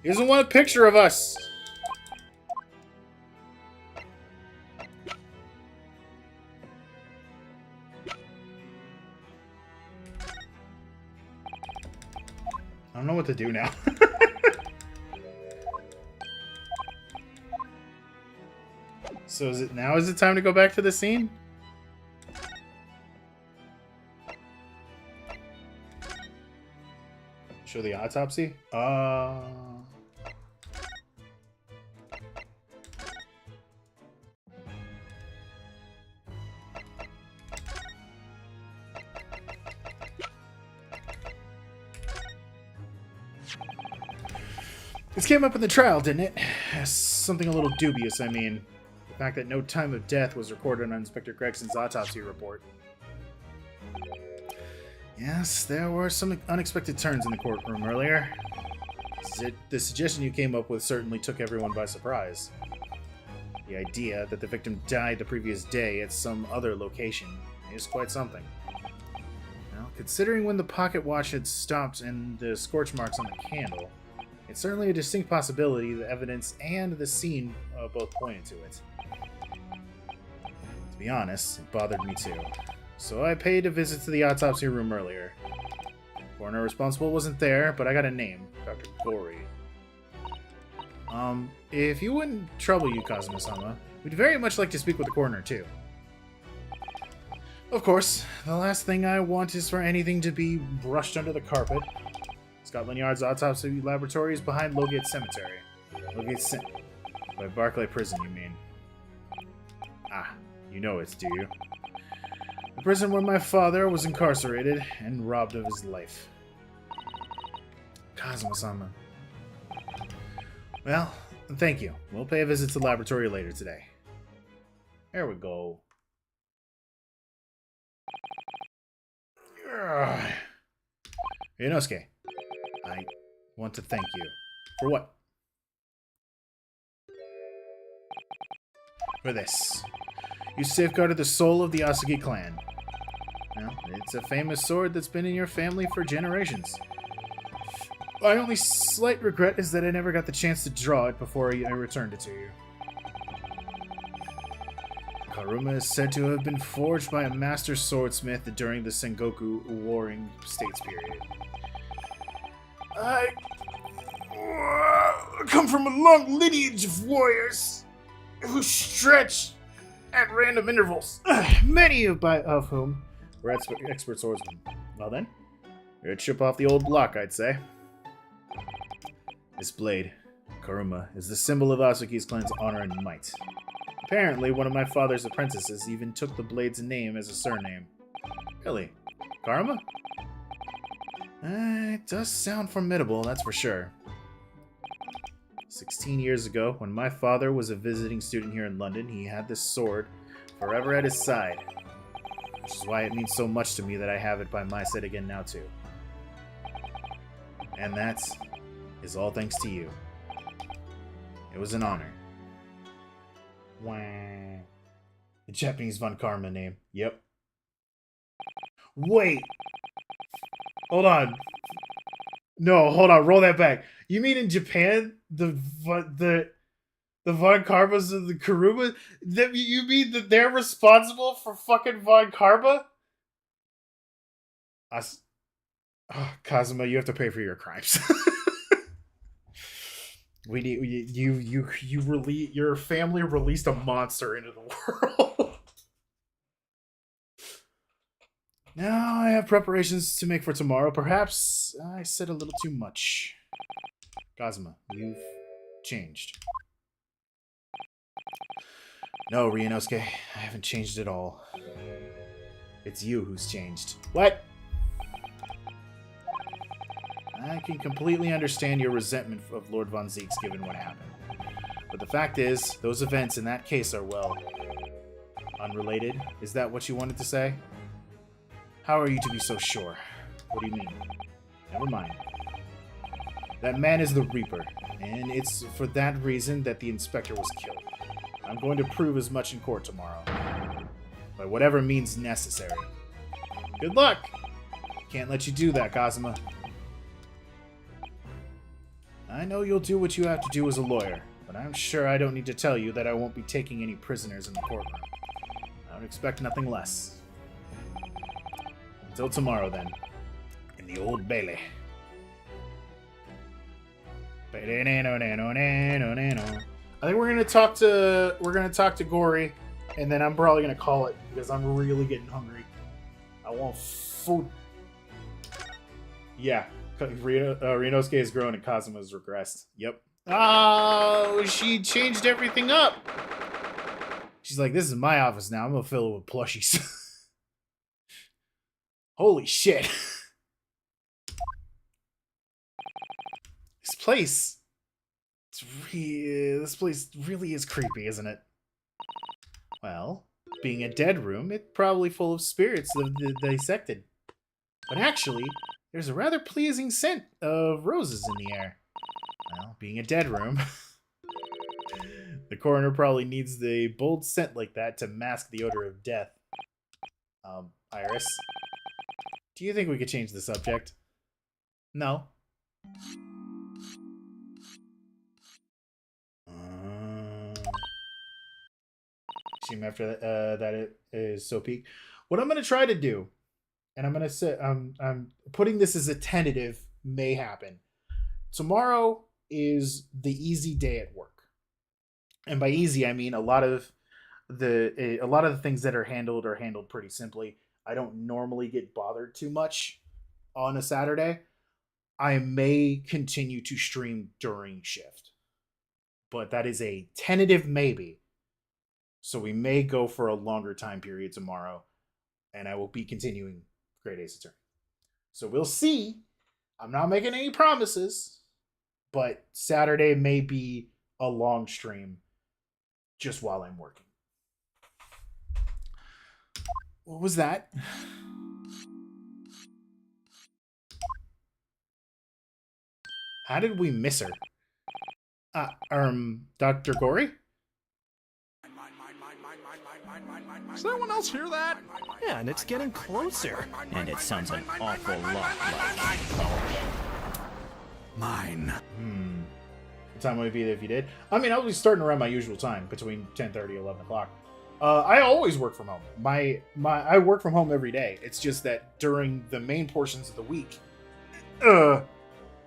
He doesn't want a picture of us. I don't know what to do now. So is it time to go back to the scene? Show the autopsy? This came up in the trial, didn't it? Something a little dubious, I mean. The fact that no time of death was recorded on Inspector Gregson's autopsy report. Yes, there were some unexpected turns in the courtroom earlier. The suggestion you came up with certainly took everyone by surprise. The idea that the victim died the previous day at some other location is quite something. Now, considering when the pocket watch had stopped and the scorch marks on the candle, it's certainly a distinct possibility the evidence and the scene both pointed to it. To be honest, it bothered me too. So I paid a visit to the autopsy room earlier. The coroner responsible wasn't there, but I got a name, Dr. Gori. If you wouldn't trouble you, Kazuma-sama, we'd very much like to speak with the coroner too. Of course, the last thing I want is for anything to be brushed under the carpet. Scotland Yard's autopsy laboratory is behind Logate Cemetery. By Barclay Prison, you mean? Ah, you know it, do you? The prison where my father was incarcerated and robbed of his life. Kazuma-sama. Well, thank you. We'll pay a visit to the laboratory later today. There we go. Ryunosuke, I want to thank you. For what? For this. You safeguarded the soul of the Asagi clan. Well, it's a famous sword that's been in your family for generations. My only slight regret is that I never got the chance to draw it before I returned it to you. Karuma is said to have been forged by a master swordsmith during the Sengoku Warring States period. I come from a long lineage of warriors who stretch at random intervals, many of whom were expert swordsmen. Well then, you're a chip off the old block, I'd say. This blade, Karuma, is the symbol of Asagi's clan's honor and might. Apparently, one of my father's apprentices even took the blade's name as a surname. Really? Karuma? It does sound formidable, that's for sure. 16 years ago, when my father was a visiting student here in London, he had this sword forever at his side. Which is why it means so much to me that I have it by my side again now, too. And that is all thanks to you. It was an honor. Wah. The Japanese Von Karma name. Yep. Wait! Hold on. No, hold on. Roll that back. You mean in Japan, the Von Karmas of the Karuma? You mean that they're responsible for fucking Von Karma? Kazuma, you have to pay for your crimes. We need your family released a monster into the world. Now I have preparations to make for tomorrow. Perhaps I said a little too much. Kazuma, you've changed. No, Ryunosuke, I haven't changed at all. It's you who's changed. What? I can completely understand your resentment of Lord Von Zieks given what happened. But the fact is, those events in that case are, well, unrelated. Is that what you wanted to say? How are you to be so sure? What do you mean? Never mind. That man is the Reaper, and it's for that reason that the inspector was killed. I'm going to prove as much in court tomorrow. By whatever means necessary. Good luck! Can't let you do that, Kazuma. I know you'll do what you have to do as a lawyer, but I'm sure I don't need to tell you that I won't be taking any prisoners in the courtroom. I would expect nothing less. Until tomorrow, then. In the Old Bailey. I think we're gonna talk to Gory, and then I'm probably gonna call it because I'm really getting hungry. I want food. Yeah, Ryunosuke has grown and Kazuma's regressed. Yep. Oh, she changed everything up. She's like, this is my office now. I'm gonna fill it with plushies. Holy shit. This place really is creepy, isn't it? Well, being a dead room, it's probably full of spirits of the dissected. But actually, there's a rather pleasing scent of roses in the air. Well, being a dead room, the coroner probably needs the bold scent like that to mask the odor of death. Iris, do you think we could change the subject? No. Shame after that it is so peak. What I'm gonna try to do, and I'm gonna say I'm putting this as a tentative, may happen. Tomorrow is the easy day at work, and by easy I mean a lot of the things that are handled pretty simply. I don't normally get bothered too much on a Saturday. I may continue to stream during shift, but that is a tentative maybe. So we may go for a longer time period tomorrow, and I will be continuing Great Ace Attorney. So we'll see. I'm not making any promises, but Saturday may be a long stream just while I'm working. What was that? How did we miss her? Dr. Gory? Does anyone else hear that? Yeah, and it's getting closer. And it sounds an awful lot like mine. What time would it be if you did? I mean, I'll be starting around my usual time, between 10:30 and 11 o'clock. I always work from home. I work from home every day. It's just that during the main portions of the week,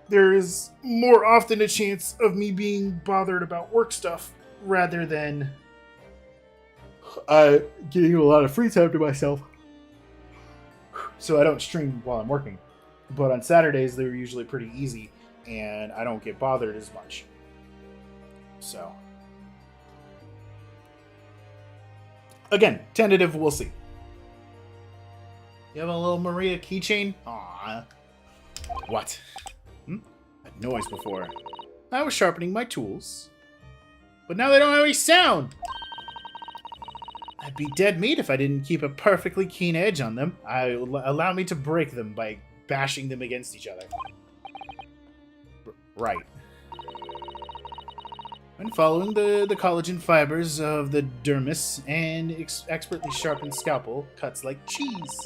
there is more often a chance of me being bothered about work stuff rather than getting a lot of free time to myself. So I don't stream while I'm working. But on Saturdays, they're usually pretty easy, and I don't get bothered as much. So, again, tentative, we'll see. You have a little Maria keychain? Aww. What? That noise before. I was sharpening my tools. But now they don't have any sound! I'd be dead meat if I didn't keep a perfectly keen edge on them. Allow me to break them by bashing them against each other. Right. When following the collagen fibers of the dermis, and expertly sharpened scalpel cuts like cheese.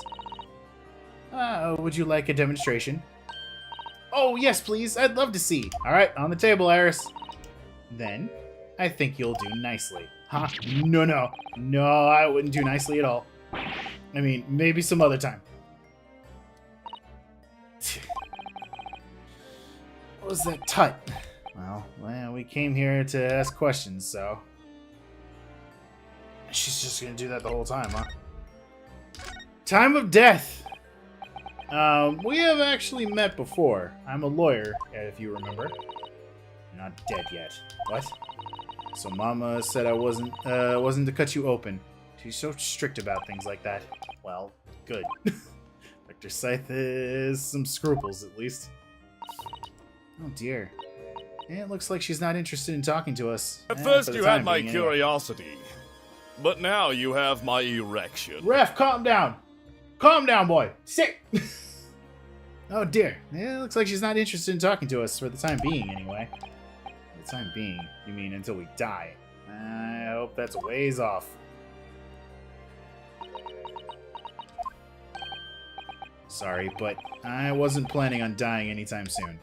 Would you like a demonstration? Oh, yes, please. I'd love to see. All right, on the table, Iris. Then, I think you'll do nicely. Huh? No, I wouldn't do nicely at all. I mean, maybe some other time. What was that tut? Well, we came here to ask questions, so... She's just gonna do that the whole time, huh? Time of death! We have actually met before. I'm a lawyer, if you remember. You're not dead yet. What? So Mama said I wasn't to cut you open. She's so strict about things like that. Well, good. Dr. Scythe has some scruples, at least. Oh dear. It looks like she's not interested in talking to us. At first you had my anyway. curiosity, but now you have my erection. Ref, calm down. Calm down, boy. Sit. Oh dear. It looks like she's not interested in talking to us for the time being, anyway. For the time being? You mean until we die? I hope that's a ways off. Sorry, but I wasn't planning on dying anytime soon.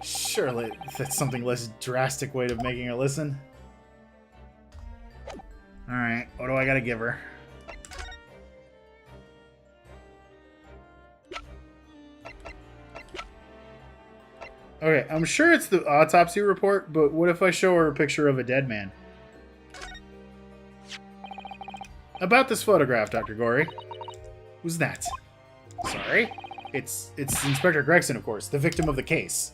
Surely that's something less drastic way of making her listen. Alright, what do I gotta give her? Okay, I'm sure it's the autopsy report, but what if I show her a picture of a dead man? About this photograph, Dr. Gory. Who's that? Sorry? It's Inspector Gregson, of course, the victim of the case.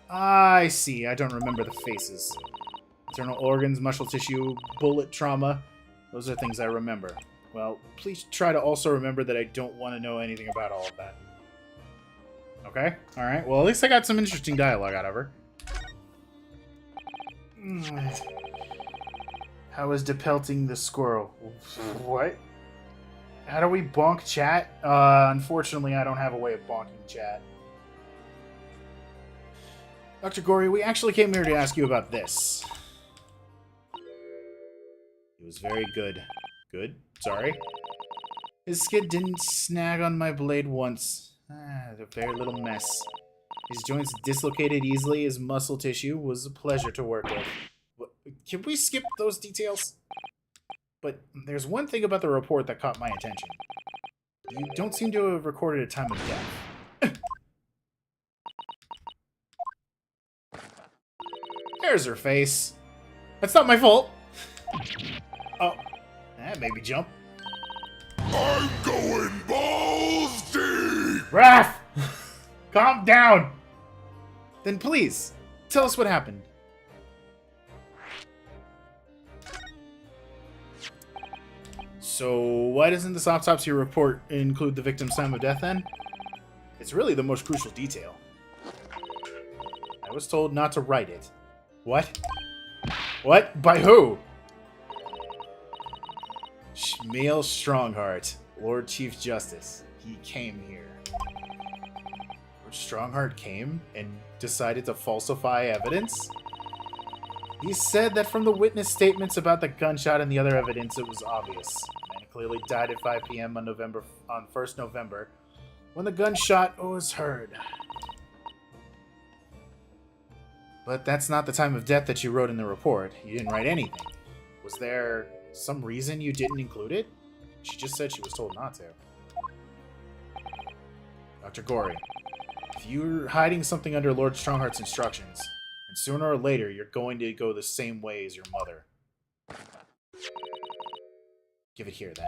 I see. I don't remember the faces. Internal organs, muscle tissue, bullet trauma. Those are things I remember. Well, please try to also remember that I don't want to know anything about all of that. Okay? Alright. Well, at least I got some interesting dialogue out of her. How is depelting the squirrel? What? How do we bonk chat? Unfortunately, I don't have a way of bonking chat. Dr. Gory, we actually came here to ask you about this. It was very good. Good? Sorry? His skid didn't snag on my blade once. A very little mess. His joints dislocated easily. His muscle tissue was a pleasure to work with. Can we skip those details? But there's one thing about the report that caught my attention. You don't seem to have recorded a time of death. There's her face. That's not my fault. Oh, that made me jump. I'm going balls deep! Raph! Calm down! Then please, tell us what happened. So, why doesn't this autopsy report include the victim's time of death then? It's really the most crucial detail. I was told not to write it. What? What? By who? Shmael Strongheart, Lord Chief Justice. He came here. Lord Strongheart came and decided to falsify evidence? He said that from the witness statements about the gunshot and the other evidence, it was obvious. The man clearly died at 5 p.m. on 1st November, when the gunshot was heard. But that's not the time of death that you wrote in the report. You didn't write anything. Was there some reason you didn't include it? She just said she was told not to. Dr. Gory, if you're hiding something under Lord Strongheart's instructions, and sooner or later you're going to go the same way as your mother. Give it here, then.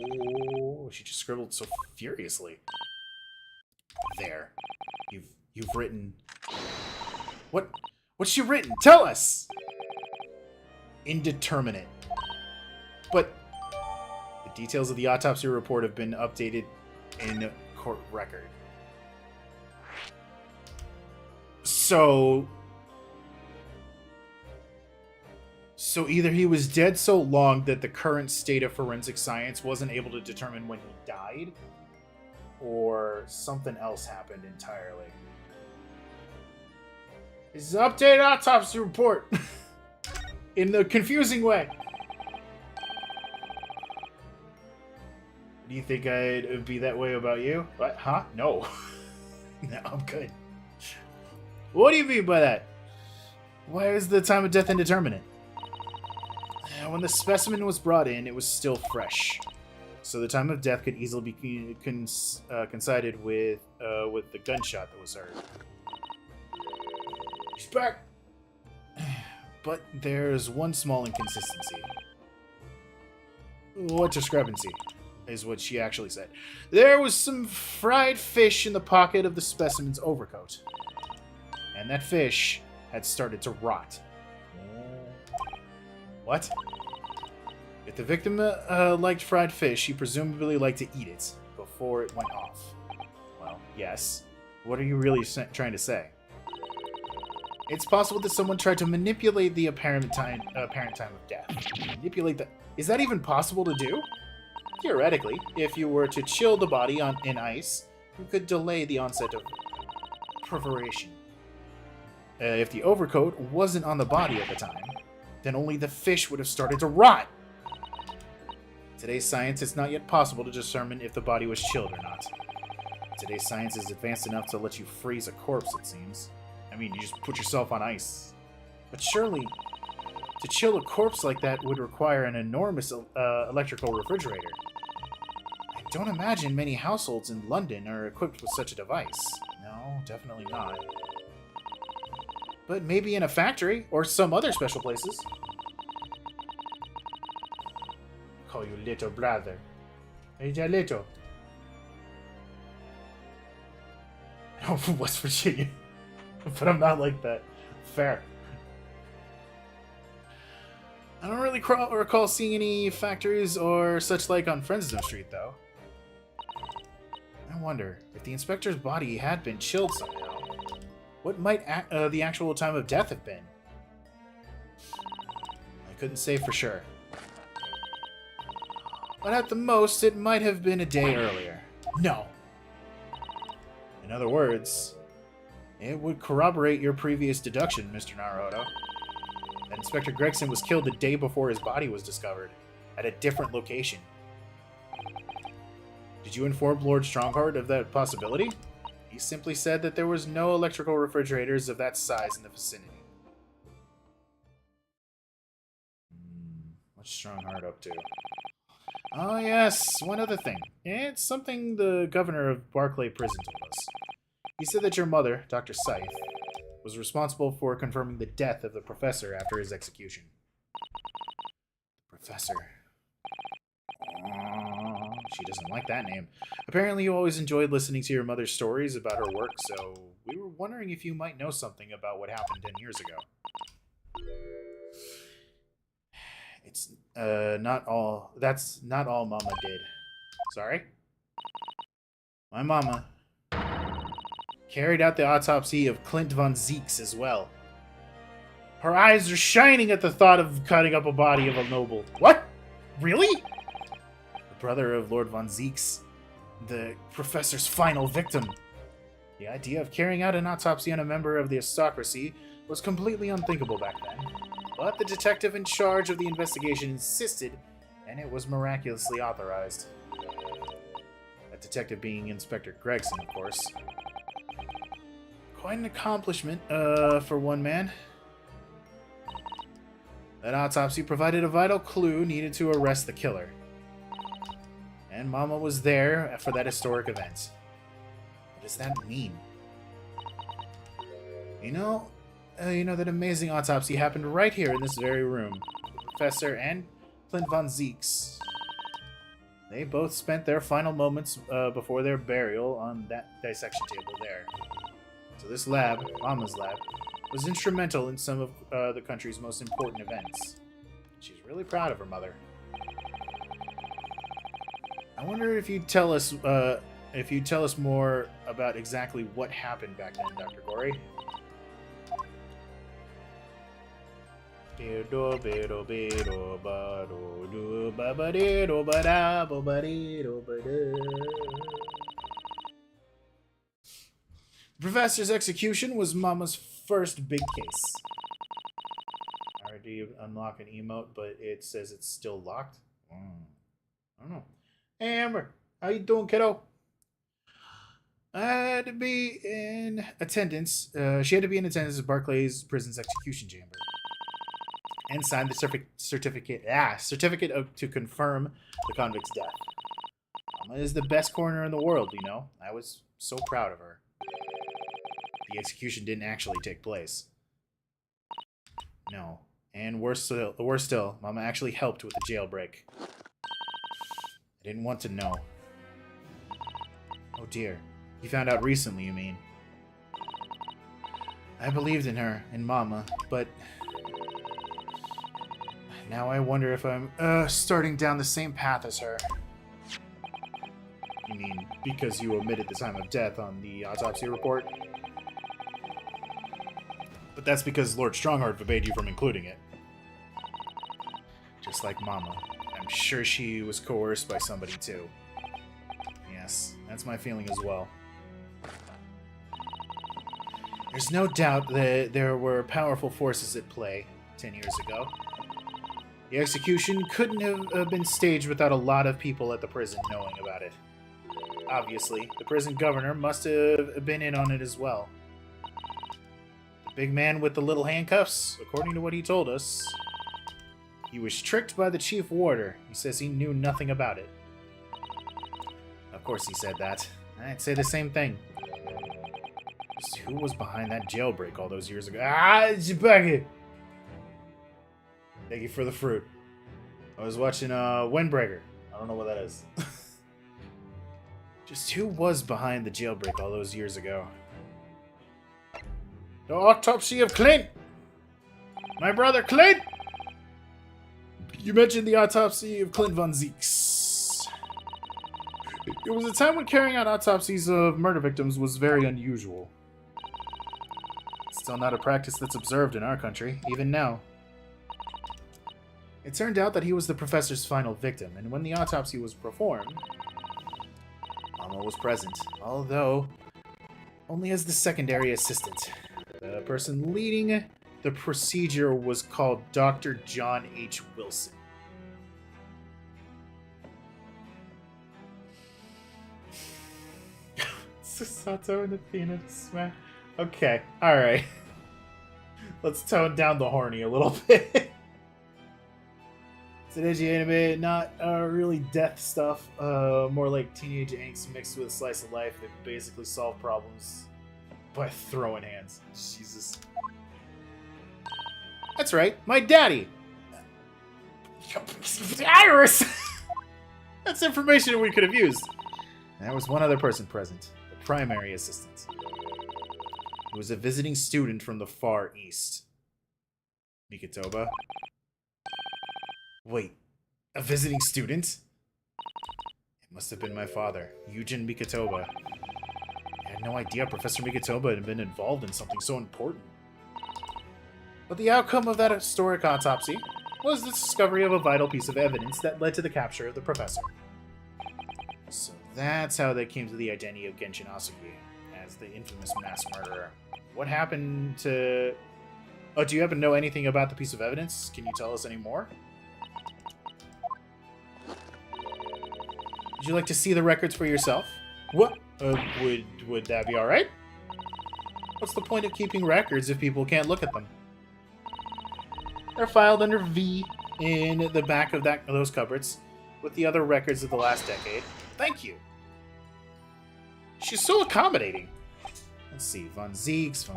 Oh, she just scribbled so furiously. There. You've written... What's she written? Tell us! Indeterminate. But the details of the autopsy report have been updated in court record. So either he was dead so long that the current state of forensic science wasn't able to determine when he died, or something else happened entirely. This is an updated autopsy report in the confusing way. Do you think I'd be that way about you? What? Huh? No. No, I'm good. What do you mean by that? Why is the time of death indeterminate? When the specimen was brought in, it was still fresh. So the time of death could easily be coincided with the gunshot that was heard. She's back! But there's one small inconsistency. What discrepancy? Is what she actually said. There was some fried fish in the pocket of the specimen's overcoat. And that fish had started to rot. What? If the victim liked fried fish, he presumably liked to eat it before it went off. Well, yes. What are you really trying to say? It's possible that someone tried to manipulate the apparent time of death. Manipulate the... Is that even possible to do? Theoretically, if you were to chill the body in ice, you could delay the onset of perforation. If the overcoat wasn't on the body at the time, then only the fish would have started to rot. Today's science, it's not yet possible to determine if the body was chilled or not. Today's science is advanced enough to let you freeze a corpse, it seems. I mean, you just put yourself on ice. But surely, to chill a corpse like that would require an enormous electrical refrigerator. I don't imagine many households in London are equipped with such a device. No, definitely not. But maybe in a factory, or some other special places. Call you little brother. Hey, little. I'm from West Virginia. But I'm not like that. Fair. I don't really recall seeing any factories or such like on Friendsdale Street, though. I wonder, if the inspector's body had been chilled somehow, what might the actual time of death have been? I couldn't say for sure. But at the most, it might have been a day earlier. No. In other words, it would corroborate your previous deduction, Mr. Naruhodo. That Inspector Gregson was killed the day before his body was discovered, at a different location. Did you inform Lord Strongheart of that possibility? He simply said that there was no electrical refrigerators of that size in the vicinity. What's Strongheart up to? Oh yes, one other thing. It's something the governor of Barclay Prison told us. He said that your mother, Dr. Scythe, was responsible for confirming the death of the professor after his execution. Professor. She doesn't like that name. Apparently you always enjoyed listening to your mother's stories about her work, so we were wondering if you might know something about what happened 10 years ago. It's that's not all Mama did. Sorry? My mama carried out the autopsy of Clint von Zeeks as well. Her eyes are shining at the thought of cutting up a body of a noble. What? Really? The brother of Lord von Zeeks, the professor's final victim. The idea of carrying out an autopsy on a member of the aristocracy was completely unthinkable back then. But the detective in charge of the investigation insisted, and it was miraculously authorized. That detective being Inspector Gregson, of course. Quite an accomplishment, for one man. That autopsy provided a vital clue needed to arrest the killer. And Mama was there for that historic event. What does that mean? You know, that amazing autopsy happened right here in this very room. The professor and Clint von Zeeks. They both spent their final moments before their burial on that dissection table there. So this lab, Mama's lab, was instrumental in some of the country's most important events. She's really proud of her mother. I wonder if you'd tell us more about exactly what happened back then, Dr. Gory. The professor's execution was Mama's first big case. I already unlock an emote, but it says it's still locked. I don't know. Hey, Amber. How you doing, kiddo? I had to be in attendance. She had to be in attendance at Barclays Prison's execution chamber. And signed the certificate to confirm the convict's death. Mama is the best coroner in the world, you know. I was so proud of her. The execution didn't actually take place. No. And worse still, Mama actually helped with the jailbreak. I didn't want to know. Oh dear. You found out recently, you mean? I believed in her, in Mama, but... now I wonder if I'm, starting down the same path as her. You mean, because you omitted the time of death on the autopsy report? But that's because Lord Strongheart forbade you from including it. Just like Mama. I'm sure she was coerced by somebody too. Yes, that's my feeling as well. There's no doubt that there were powerful forces at play 10 years ago. The execution couldn't have been staged without a lot of people at the prison knowing about it. Obviously, the prison governor must have been in on it as well. The big man with the little handcuffs, according to what he told us, he was tricked by the chief warder. He says he knew nothing about it. Of course he said that. I'd say the same thing. Just who was behind that jailbreak all those years ago? Becky! Thank you for the fruit. I was watching Windbreaker. I don't know what that is. Just who was behind the jailbreak all those years ago? The autopsy of Clint! My brother Clint! You mentioned the autopsy of Clint von Zeeks. It was a time when carrying out autopsies of murder victims was very unusual. Still not a practice that's observed in our country, even now. It turned out that he was the professor's final victim, and when the autopsy was performed, Mama was present, although only as the secondary assistant. The person leading the procedure was called Dr. John H. Wilson. Sato and Athena smack. Okay, alright. Let's tone down the horny a little bit. It's an edgy anime, not really death stuff. More like teenage angst mixed with a slice of life that basically solve problems by throwing hands. Jesus. That's right, my daddy! Iris! That's information we could have used. And there was one other person present, the primary assistant. He was a visiting student from the Far East. Mikitoba. Wait, a visiting student? It must have been my father, Eugen Mikitoba. I had no idea Professor Mikitoba had been involved in something so important. But the outcome of that historic autopsy was the discovery of a vital piece of evidence that led to the capture of the professor. So that's how they came to the identity of Genshin Asuki as the infamous mass murderer. What happened to... Oh, do you happen to know anything about the piece of evidence? Can you tell us any more? Would you like to see the records for yourself? What? Would that be alright? What's the point of keeping records if people can't look at them? They're filed under V in the back of those cupboards with the other records of the last decade. Thank you. She's so accommodating. Let's see. Von Zeeks.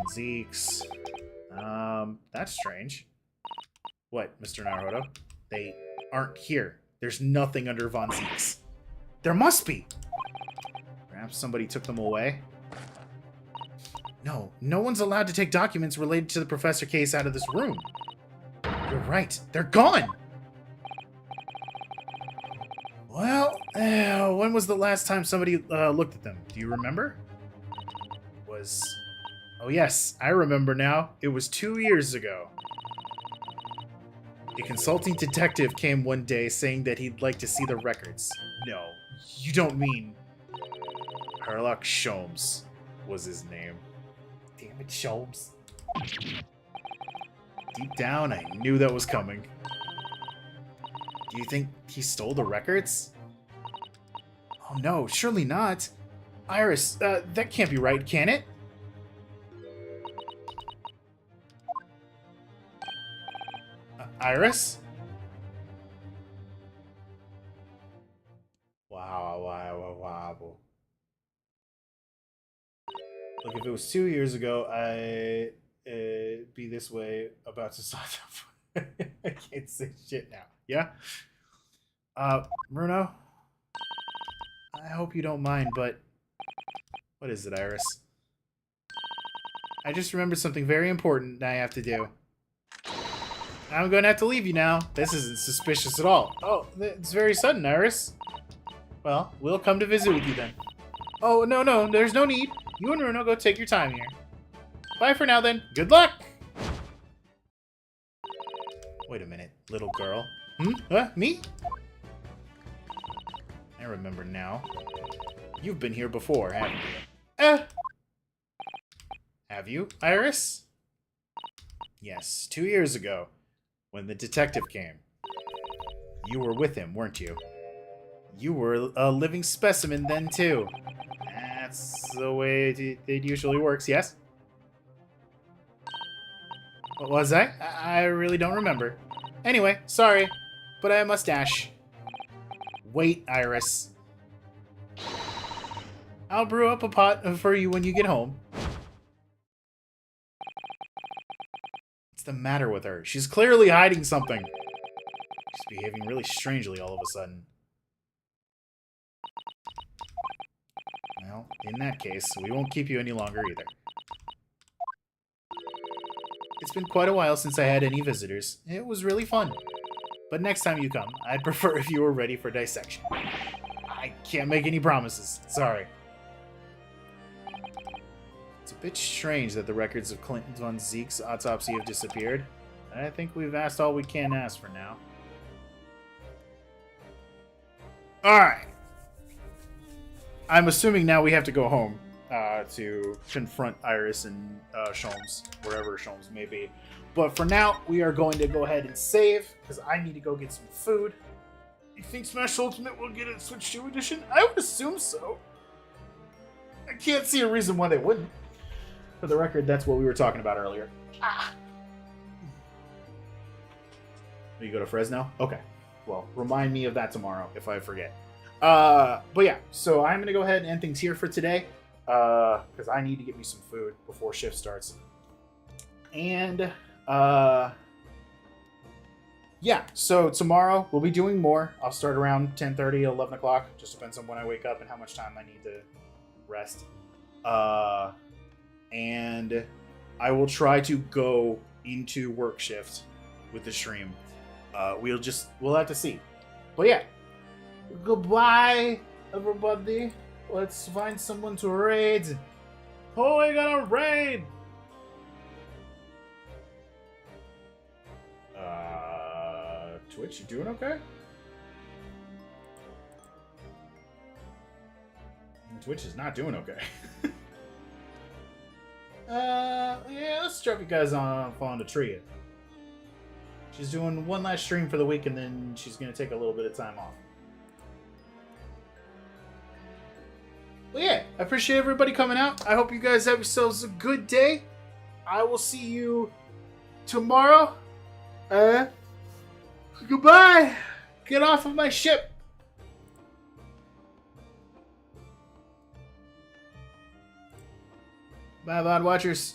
That's strange. What, Mr. Naruto? They aren't here. There's nothing under Von Zeeks. There must be! Perhaps somebody took them away? No one's allowed to take documents related to the Professor case out of this room. You're right. They're gone! Well, when was the last time somebody looked at them? Do you remember? Oh yes, I remember now. It was 2 years ago. A consulting detective came one day saying that he'd like to see the records. No, you don't mean... Herlock Sholmes was his name. Damn it, Sholmes. Deep down, I knew that was coming. Do you think he stole the records? Oh no, surely not. Iris, that can't be right, can it? Iris? Wow. Look, if it was 2 years ago, I'd be this way about to sign up. I can't say shit now. Yeah? Bruno? I hope you don't mind, but... What is it, Iris? I just remembered something very important that I have to do. I'm going to have to leave you now. This isn't suspicious at all. Oh, it's very sudden, Iris. Well, we'll come to visit with you then. Oh, no, there's no need. You and Bruno go take your time here. Bye for now then. Good luck! Wait a minute, little girl. Me? I remember now. You've been here before, haven't you? Have you, Iris? Yes, 2 years ago, when the detective came. You were with him, weren't you? You were a living specimen then, too. That's the way it usually works, yes? What was I? I really don't remember. Anyway, sorry, but I have a mustache. Wait, Iris. I'll brew up a pot for you when you get home. What's the matter with her? She's clearly hiding something. She's behaving really strangely all of a sudden. Well, in that case, we won't keep you any longer either. It's been quite a while since I had any visitors. It was really fun. But next time you come, I'd prefer if you were ready for dissection. I can't make any promises. Sorry. It's a bit strange that the records of Clinton von Zeek's autopsy have disappeared. I think we've asked all we can ask for now. Alright. I'm assuming now we have to go home to confront Iris and Sholmes, wherever Sholmes may be. But for now, we are going to go ahead and save, because I need to go get some food. You think Smash Ultimate will get a Switch 2 edition? I would assume so. I can't see a reason why they wouldn't. For the record, that's what we were talking about earlier. You go to Fresno? Okay. Well, remind me of that tomorrow if I forget. But yeah, so I'm going to go ahead and end things here for today. Because I need to get me some food before shift starts. And, yeah, so tomorrow we'll be doing more. I'll start around 10:30, 11 o'clock. Just depends on when I wake up and how much time I need to rest. And I will try to go into work shift with the stream. We'll have to see. But yeah, goodbye, everybody. Let's find someone to raid. Oh, I got a raid! Twitch, you doing okay? Twitch is not doing okay. Yeah, let's drop you guys on phone to Tria. She's doing one last stream for the week, and then she's gonna take a little bit of time off. Well, yeah, I appreciate everybody coming out. I hope you guys have yourselves a good day. I will see you tomorrow. Goodbye. Get off of my ship. Bye, VOD watchers.